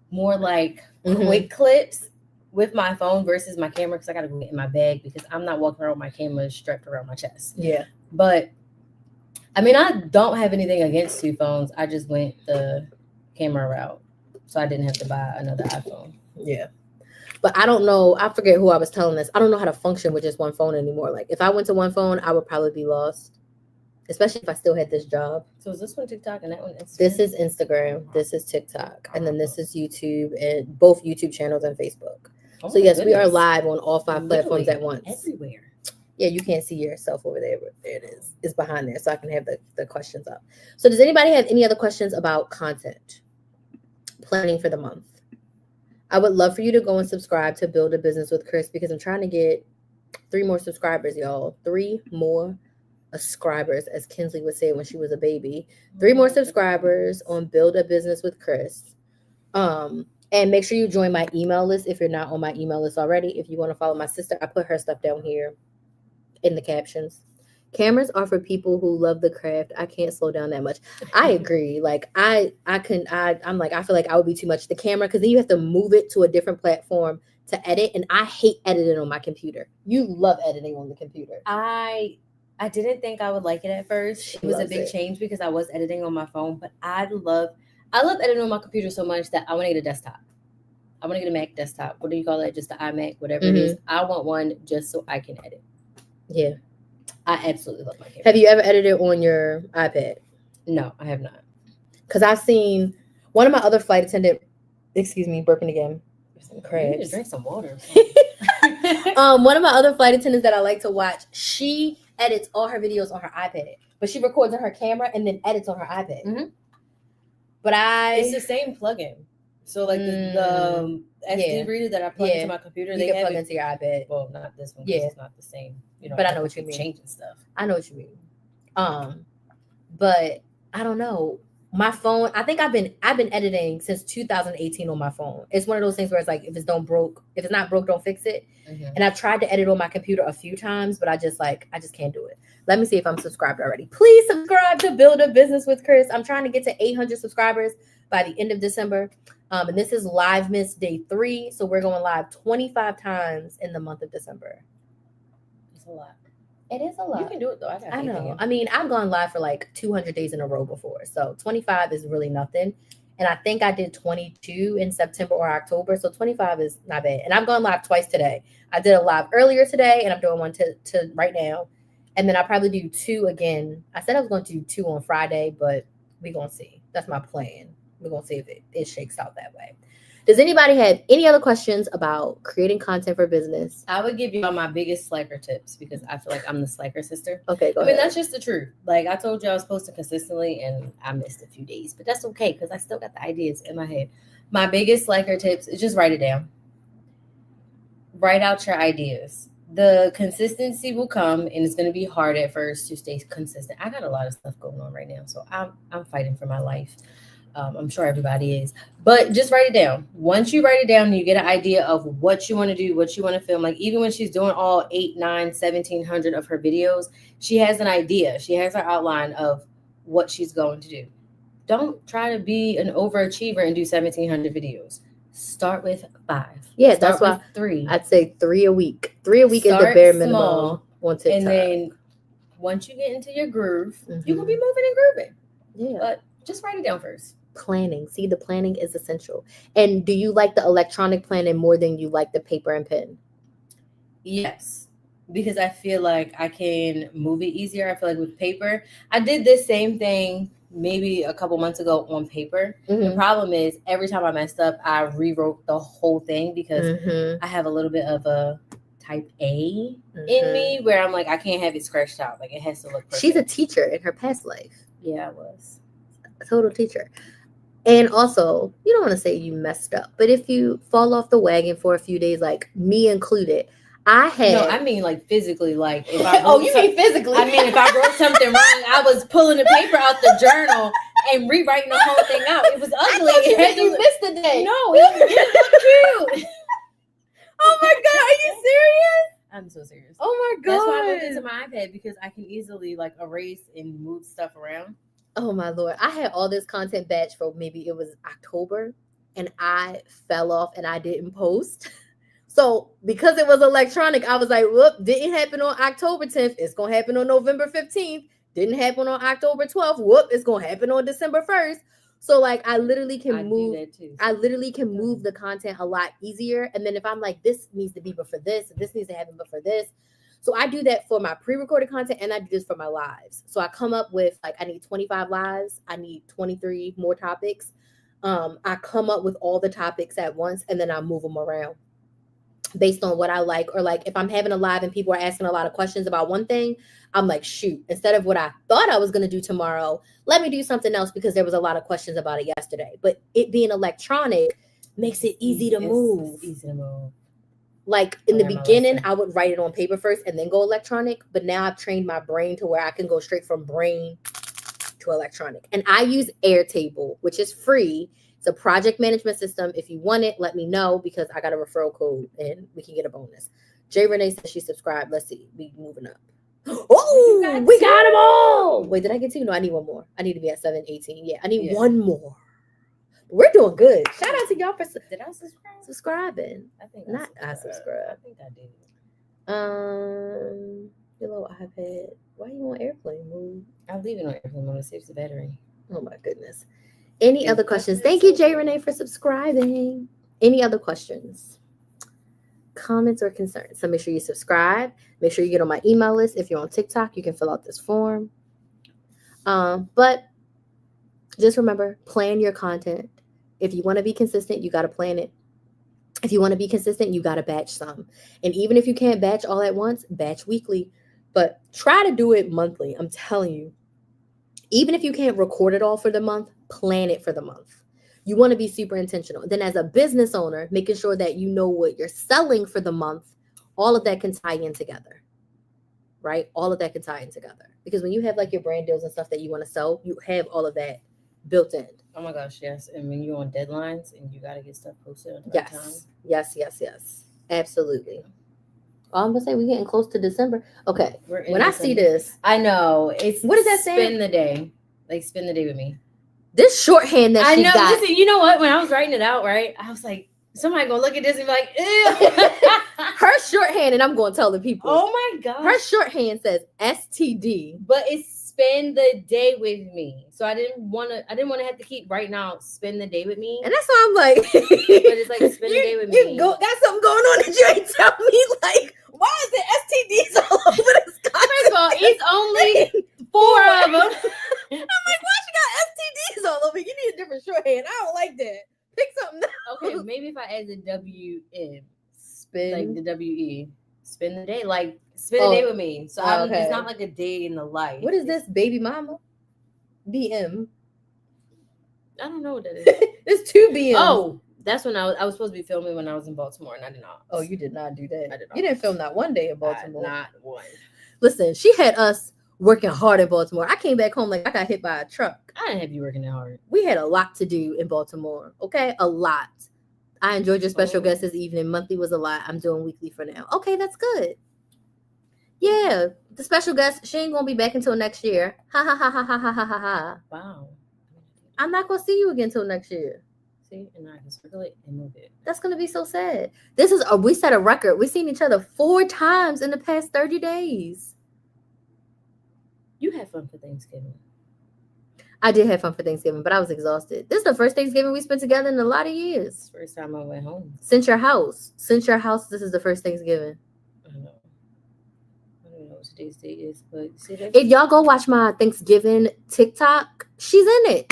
more like quick clips with my phone versus my camera, because I got to go in my bag, because I'm not walking around with my camera strapped around my chest. Yeah. But I mean, I don't have anything against 2 phones. I just went the camera route, so I didn't have to buy another iPhone. Yeah. But I don't know. I forget who I was telling this. I don't know how to function with just one phone anymore. Like if I went to one phone, I would probably be lost, especially if I still had this job. So is this one TikTok and that one Instagram? This is Instagram. This is TikTok. And then this is YouTube, and both YouTube channels and Facebook. Oh, so yes, we are live on all 5 platforms at once. Everywhere. Yeah, you can't see yourself over there, but there it is. It's behind there, so I can have the questions up. So does anybody have any other questions about content? Planning for the month. I would love for you to go and subscribe to Build a Business with Chris, because I'm trying to get 3 more subscribers, y'all. 3 more subscribers, as Kinsley would say when she was a baby. 3 more subscribers on Build a Business with Chris. And make sure you join my email list if you're not on my email list already. If you want to follow my sister, I put her stuff down here in the captions. Cameras are for people who love the craft. I can't slow down that much. I agree. Like I'm like, I feel like I would be too much the camera, because then you have to move it to a different platform to edit. And I hate editing on my computer. You love editing on the computer. I didn't think I would like it at first. It was a big change because I was editing on my phone, but I love editing on my computer so much that I want to get a desktop. I want to get a Mac desktop. What do you call it? Just the iMac, whatever it is. I want one just so I can edit. Yeah. I absolutely love my camera. Have you ever edited on your iPad? No, I have not. Because I've seen one of my other flight attendant, burping again. Some crabs. You need to drink some water. One of my other flight attendants that I like to watch, she edits all her videos on her iPad, but she records on her camera and then edits on her iPad. Mm-hmm. But it's the same plugin. So like the SD reader that I plug into my computer, they can plug into your iPad. Well, not this one. Yeah, it's not the same. But I know what you mean. Changing stuff. I know what you mean. But I don't know. My phone, I think I've been editing since 2018 on my phone. It's one of those things where it's like, if it's not broke, don't fix it. Mm-hmm. And I've tried to edit on my computer a few times, but I just can't do it. Let me see if I'm subscribed already. Please subscribe to Build a Business with Chris. I'm trying to get to 800 subscribers by the end of December. And this is Live Miss Day 3. So we're going live 25 times in the month of December. It's a lot. It is a lot. You can do it though. I know. I mean, I've gone live for like 200 days in a row before. So 25 is really nothing. And I think I did 22 in September or October. So 25 is not bad. And I've gone live twice today. I did a live earlier today, and I'm doing one to right now. And then I'll probably do 2 again. I said I was going to do 2 on Friday, but we're going to see. That's my plan. We're going to see if it shakes out that way. Does anybody have any other questions about creating content for business? I would give y'all my biggest slacker tips because I feel like I'm the slacker sister. Okay, go I mean, ahead. that's just the truth. Like I told you, I was posting consistently and I missed a few days, but that's okay because I still got the ideas in my head. My biggest slacker tips is just write it down. Write out your ideas. The consistency will come, and it's going to be hard at first to stay consistent. I got a lot of stuff going on right now, so I'm fighting for my life. I'm sure everybody is, but just write it down. Once you write it down, you get an idea of what you want to do, what you want to film. Like even when she's doing all 8, 9, 1,700 of her videos, she has an idea. She has her outline of what she's going to do. Don't try to be an overachiever and do 1,700 videos. Start with 5. Yeah, Start that's why with 3. I'd say 3 a week. 3 a week is the Start bare minimum small, on TikTok. And then once you get into your groove, you will be moving and grooving. Yeah. But just write it down first. Planning. See, the planning is essential. And do you like the electronic planning more than you like the paper and pen? Yes, because I feel like I can move it easier. I feel like with paper, I did this same thing maybe a couple months ago on paper. The problem is every time I messed up, I rewrote the whole thing because I have a little bit of a type A in me where I'm like, I can't have it scratched out. Like it has to look perfect. She's a teacher in her past life. Yeah, I was. A total teacher. And also, you don't want to say you messed up, but if you fall off the wagon for a few days, like me included, I had. No, I mean like physically. Like if I mean physically? I mean if I wrote something wrong, I was pulling the paper out the journal and rewriting the whole thing out. It was ugly. You missed the day. No, it looked cute. Oh my god, are you serious? I'm so serious. Oh my god. That's why I moved into my iPad because I can easily like erase and move stuff around. Oh my Lord. I had all this content batch for maybe it was October and I fell off and I didn't post. So because it was electronic, I was like, whoop, didn't happen on October 10th. It's going to happen on November 15th. Didn't happen on October 12th. Whoop, it's going to happen on December 1st. So like I literally can move. I literally can move the content a lot easier. And then if I'm like, this needs to be before this, this needs to happen before this. So I do that for my pre-recorded content and I do this for my lives. So I come up with like, I need 25 lives. I need 23 more topics. I come up with all the topics at once and then I move them around based on what I like. Or like if I'm having a live and people are asking a lot of questions about one thing, I'm like, shoot, instead of what I thought I was going to do tomorrow, let me do something else because there was a lot of questions about it yesterday. But it being electronic makes it easy to move. It's easy to move. Like in the beginning, I would write it on paper first and then go electronic. But now I've trained my brain to where I can go straight from brain to electronic. And I use Airtable, which is free. It's a project management system. If you want it, let me know because I got a referral code and we can get a bonus. Jay Renee says she subscribed. Let's see. We moving up. Oh, we got them all. Wait, did I get 2? No, I need 1 more. I need to be at 718. Yeah, I need 1 more. We're doing good. Shout out to y'all for did I subscribe? Subscribing. I think I subscribed. I think I did. Your little iPad. Why are you on airplane mode? I'll leave it on airplane mode. It saves the battery. Oh my goodness. Any other questions? Thank you, Jay Renee, for subscribing. Any other questions? Comments or concerns? So make sure you subscribe. Make sure you get on my email list. If you're on TikTok, you can fill out this form. But just remember, plan your content. If you want to be consistent, you got to plan it. If you want to be consistent, you got to batch some. And even if you can't batch all at once, batch weekly. But try to do it monthly. I'm telling you. Even if you can't record it all for the month, plan it for the month. You want to be super intentional. Then as a business owner, making sure that you know what you're selling for the month, all of that can tie in together, right? All of that can tie in together. Because when you have like your brand deals and stuff that you want to sell, you have all of that built in. Oh my gosh, yes. And when you're on deadlines and you got to get stuff posted on yes. time. Yes. Absolutely. Oh, I'm going to say we're getting close to December. Okay. When I see this. I know. It's what does that say? Spend the day. Like, spend the day with me. This shorthand that she got. Listen, you know what? When I was writing it out, right, I was like, somebody gonna look at this and be like, ew. Her shorthand, and I'm going to tell the people. Oh my gosh. Her shorthand says STD. But it's spend the day with me. So I didn't want to have to keep writing out spend the day with me. And that's why I'm like, but it's like spend the day with me. Got something going on that you ain't tell me. Like, why is it STDs all over this country? First of all, it's only 4 of them. I'm like, why she got STDs all over? You need a different shorthand. I don't like that. Pick something else. Okay, maybe if I add the WM, Spin. like the WE, spend the day, like spend a day with me. So okay. it's not like a day in the life. What is this, baby mama? BM. I don't know what that is. It's 2 BMs. Oh, that's when I was supposed to be filming when I was in Baltimore, and I did not. Oh, you did not do that. I did not. You didn't film that one day in Baltimore. Not one. Listen, she had us working hard in Baltimore. I came back home like I got hit by a truck. I didn't have you working that hard. We had a lot to do in Baltimore. Okay, a lot. I enjoyed your special guest this evening. Monthly was a lot. I'm doing weekly for now. Okay, that's good. Yeah, the special guest, she ain't gonna be back until next year. Ha ha ha ha ha ha ha ha ha. Wow. I'm not gonna see you again until next year. See, and I can circle it and move it. That's gonna be so sad. We set a record. We've seen each other 4 times in the past 30 days. You had fun for Thanksgiving. I did have fun for Thanksgiving, but I was exhausted. This is the first Thanksgiving we spent together in a lot of years. First time I went home. Since your house, this is the first Thanksgiving. I know. I don't know what today's date is, but see that? If y'all go watch my Thanksgiving TikTok, she's in it.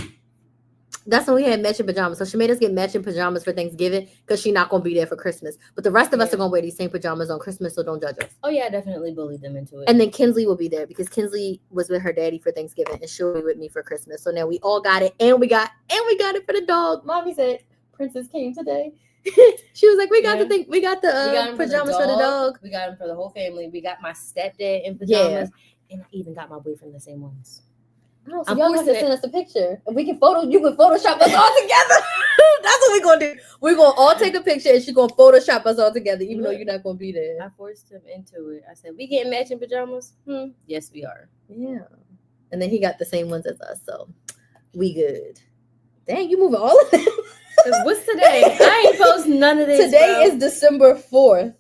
That's when we had matching pajamas. So she made us get matching pajamas for Thanksgiving because she's not going to be there for Christmas. But the rest of us are going to wear these same pajamas on Christmas, so don't judge us. Oh, yeah, I definitely bullied them into it. And then Kinsley will be there because Kinsley was with her daddy for Thanksgiving and she'll be with me for Christmas. So now we all got it and we got it for the dog. Mommy said Princess came today. She was like, we got the pajamas for the dog. We got them for the whole family. We got my stepdad in pajamas. Yeah. And I even got my boyfriend the same ones. Oh, so y'all have to send us a picture and you can Photoshop us all together. That's what we're gonna do. We're gonna all take a picture and she's gonna Photoshop us all together, even though you're not gonna be there. I forced him into it. I said, we getting matching pajamas? Yes, we are. Yeah. And then he got the same ones as us, so we good. Dang, you moving all of them. What's today? I ain't post none of this. Today is December 4th.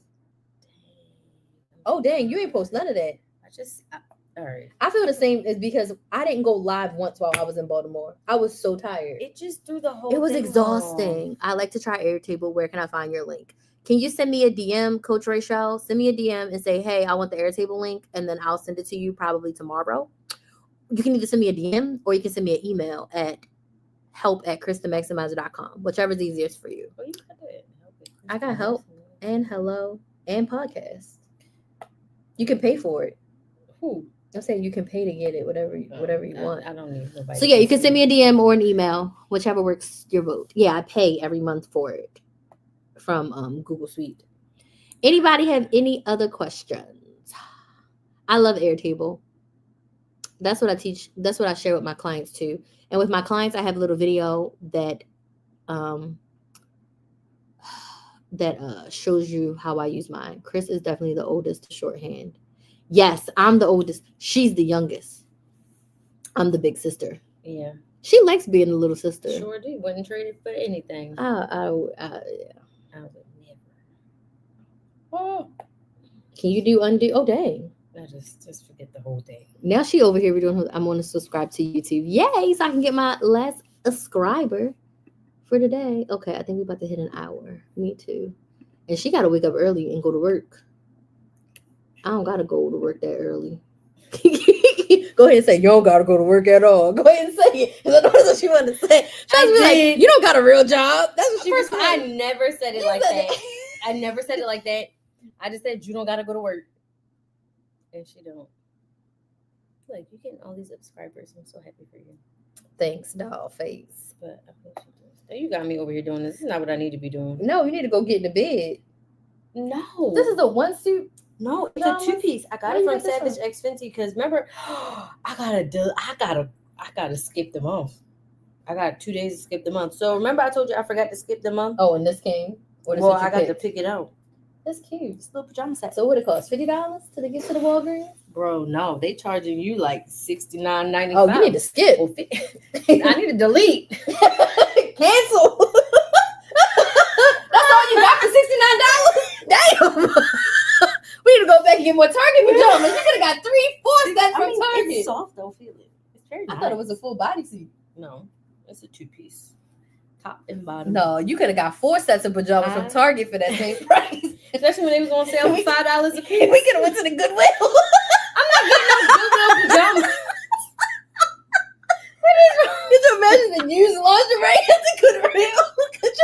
Oh dang, you ain't post none of that. All right. I feel the same is because I didn't go live once while I was in Baltimore. I was so tired. It just threw the whole It was thing exhausting. off. I like to try Airtable. Where can I find your link? Can you send me a DM, Coach Rachel? Send me a DM and say, hey, I want the Airtable link, and then I'll send it to you probably tomorrow. You can either send me a DM or you can send me an email at help@KristenMaximizer.com, whichever is easiest for you. Oh, you got that. I got help and hello and podcast. You can pay for it. Who? I'm saying you can pay to get it, whatever you want. I don't need nobody. So yeah, you can send me a DM or an email, whichever works your vote. Yeah, I pay every month for it from Google Suite. Anybody have any other questions? I love Airtable. That's what I teach. That's what I share with my clients too. And with my clients, I have a little video that shows you how I use mine. Chris is definitely the oldest to shorthand. Yes, I'm the oldest. She's the youngest. I'm the big sister. Yeah. She likes being the little sister. Sure do. Wouldn't trade it for anything. Yeah. I would never. Oh. Can you do undo? Oh, dang. I just forget the whole thing. Now she over here doing. I'm going to subscribe to YouTube. Yay! So I can get my last subscriber for today. Okay, I think we're about to hit an hour. Me too. And she got to wake up early and go to work. I don't gotta go to work that early. Go ahead and say you don't gotta go to work at all. Go ahead and say it. Because I know that's what she wanted to say. Like, you don't got a real job. That's what she was saying. I never said it like that. I never said it like that. I just said you don't gotta go to work. And she don't. Like, you're getting all these subscribers. I'm so happy for you. Thanks, doll face. But I think she does. You got me over here doing this. This is not what I need to be doing. No, you need to go get in the bed. No. This is a one suit. No, it's a 2-piece. I got it from Savage X Fenty because remember, I gotta skip the month. I got 2 days to skip the month. So remember, I told you I forgot to skip the month. Oh, and this came. Well, I got to pick it out. That's cute. It's a little pajama set. So what it cost? $50 to get to the Walgreens? Bro, no, they charging you like $69.95. Oh, you need to skip. Well, I need to delete. Cancel. That's all you got for $69? Damn. We need to go back and get more Target pajamas. You could have got 3-4 sets from Target. It's soft though, feel it. It's very nice. I thought it was a full bodysuit. No, it's a 2-piece. Top and bottom. No, you could have got 4 sets of pajamas from Target for that same price. Especially when they was on sale for $5 a piece. We could have went to the Goodwill. I'm not getting no Goodwill pajamas. What is wrong? Could you imagine the used lingerie at the Goodwill? Could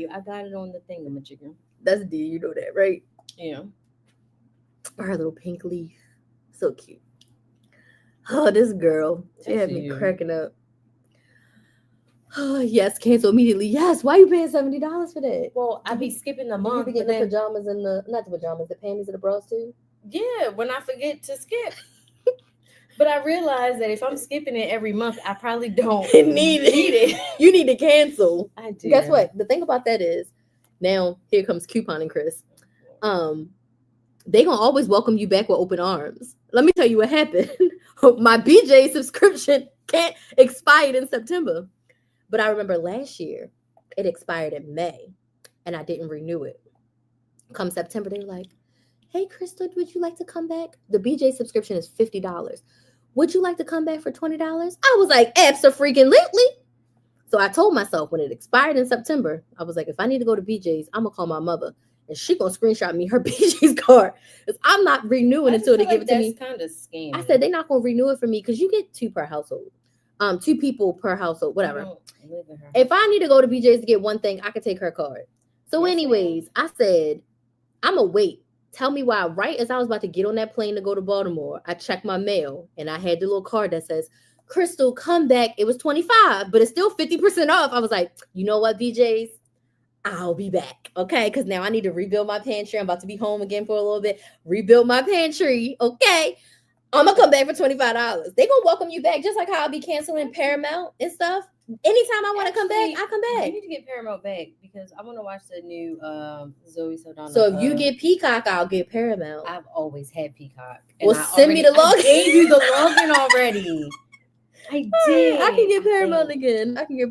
you. I got it on the thingamajigger. That's D. You know that, right? Yeah. Her little pink leaf. So cute. Oh, this girl. She That's had me you. cracking up. Oh, yes, cancel immediately. Yes. Why you paying $70 for that? Well, I be skipping the You month. be But getting the then, pajamas and not the pajamas, the panties and the bras too? yeah, when I forget to skip. But I realize that if I'm skipping it every month, I probably don't Need it. You need to cancel. I do. Guess what? The thing about that is, now here comes couponing, Chris. They gonna always welcome you back with open arms. Let me tell you what happened. My BJ subscription can't expired in September, but I remember last year it expired in May, and I didn't renew it. Come September, they were like, "Hey, Crystal, would you like to come back? The BJ subscription is $50. Would you like to come back for $20?" I was like, "Abso-freaking-lutely." So I told myself when it expired in September, I was like, if I need to go to BJ's, I'm gonna call my mother and she gonna screenshot me her BJ's card because I'm not renewing until they give it to me. That's kind of scammy. I said they're not gonna renew it for me because you get 2 per household, 2 people per household, whatever. If I need to go to BJ's to get one thing, I can take her card. So, anyways, I said I'm gonna wait. Tell me why. Right as I was about to get on that plane to go to Baltimore, I checked my mail and I had the little card that says, "Crystal, come back." It was $25, but it's still 50% off. I was like, you know what, BJ's? I'll be back. Okay. Because now I need to rebuild my pantry. I'm about to be home again for a little bit. Rebuild my pantry. Okay. I'm going to come back for $25. They're going to welcome you back just like how I'll be canceling Paramount and stuff. Anytime I want to come back, I come back. You need to get Paramount back because I want to watch the new Zoe Saldana. So if you get Peacock, I'll get Paramount. I've always had Peacock. Well, send me the login. I gave you the login already. I did. I can get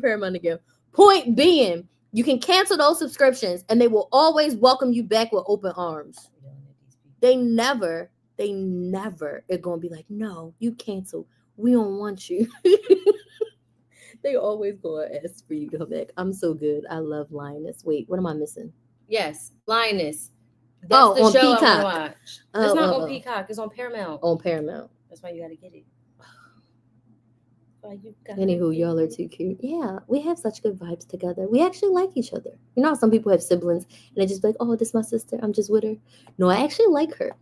Paramount again. Point being, you can cancel those subscriptions and they will always welcome you back with open arms. They never are going to be like, no, you cancel. We don't want you. They always going to ask for you to come back. I'm so good. I love Lioness. Wait, what am I missing? Yes, Lioness. That's the show Peacock. I want to watch. It's not on Peacock. It's on Paramount. On Paramount. That's why you got to get it. Anywho, y'all are too cute. Yeah, we have such good vibes together. We actually like each other. You know how some people have siblings and they just be like, "Oh, this is my sister. I'm just with her." No, I actually like her.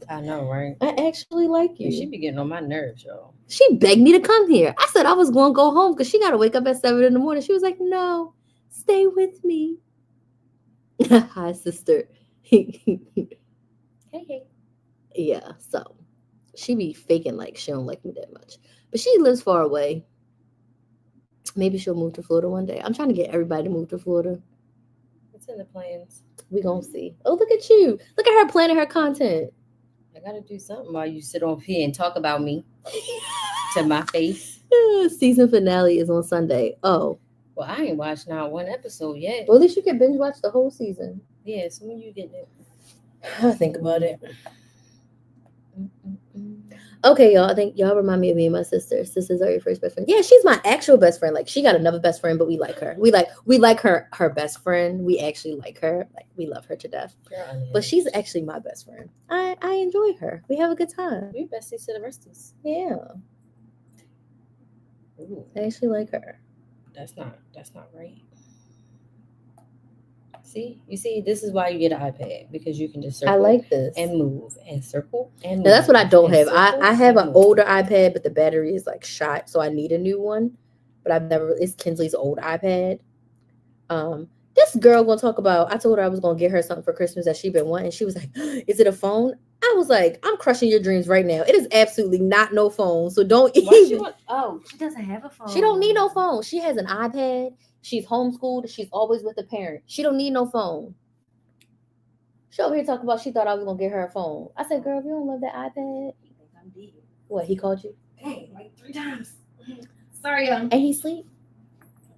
I know, right? I actually like you. She be getting on my nerves, y'all. She begged me to come here. I said I was going to go home because she got to wake up at 7 a.m. She was like, "No, stay with me." Hi, sister. Hey. Yeah, so she be faking like she don't like me that much. But she lives far away. Maybe she'll move to Florida one day. I'm trying to get everybody to move to Florida. It's in the plans. We gonna see. Oh, look at you. Look at her planning her content. I gotta do something while you sit on here and talk about me to my face. Season finale is on Sunday. Oh. Well, I ain't watched not one episode yet. Well, at least you can binge watch the whole season. Yeah, so when you get it. I'll think about it. Okay, y'all. I think y'all remind me of me and my sister. Sisters are your first best friend. Yeah, she's my actual best friend. Like, she got another best friend, but we like her. We like her best friend. We actually like her. Like, we love her to death. But she's actually my best friend. I enjoy her. We have a good time. We besties to the resties. Yeah. Ooh. I actually like her. That's not right. See, you see, this is why you get an iPad, because you can just circle. I like this and move and circle and move. Now, that's what I don't have. I have an older iPad, but the battery is like shot, so I need a new one. But it's Kinsley's old iPad. This girl gonna talk about. I told her I was gonna get her something for Christmas that she been wanting. She was like, "Is it a phone?" I was like, "I'm crushing your dreams right now. It is absolutely not no phone. So don't even." She doesn't have a phone. She don't need no phone. She has an iPad. She's homeschooled. She's always with the parent. She don't need no phone. She over here talking about she thought I was going to get her a phone. I said, girl, if you don't love that iPad. You think I'm dead. What, he called you? Hey, like 3 times. Sorry, And he sleep?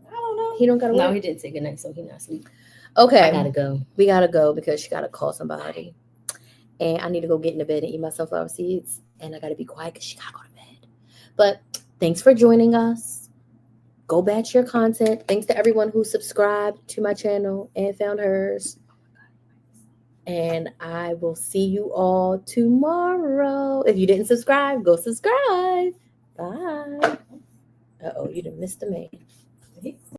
I don't know. He don't got to work? No, he didn't say good night, so he not asleep. Okay. I got to go. We got to go because she got to call somebody. And I need to go get into bed and eat my sunflower seeds. And I got to be quiet because she got to go to bed. But thanks for joining us. Go batch your content. Thanks to everyone who subscribed to my channel and found hers. And I will see you all tomorrow. If you didn't subscribe, go subscribe. Bye. Uh-oh, you done missed the man.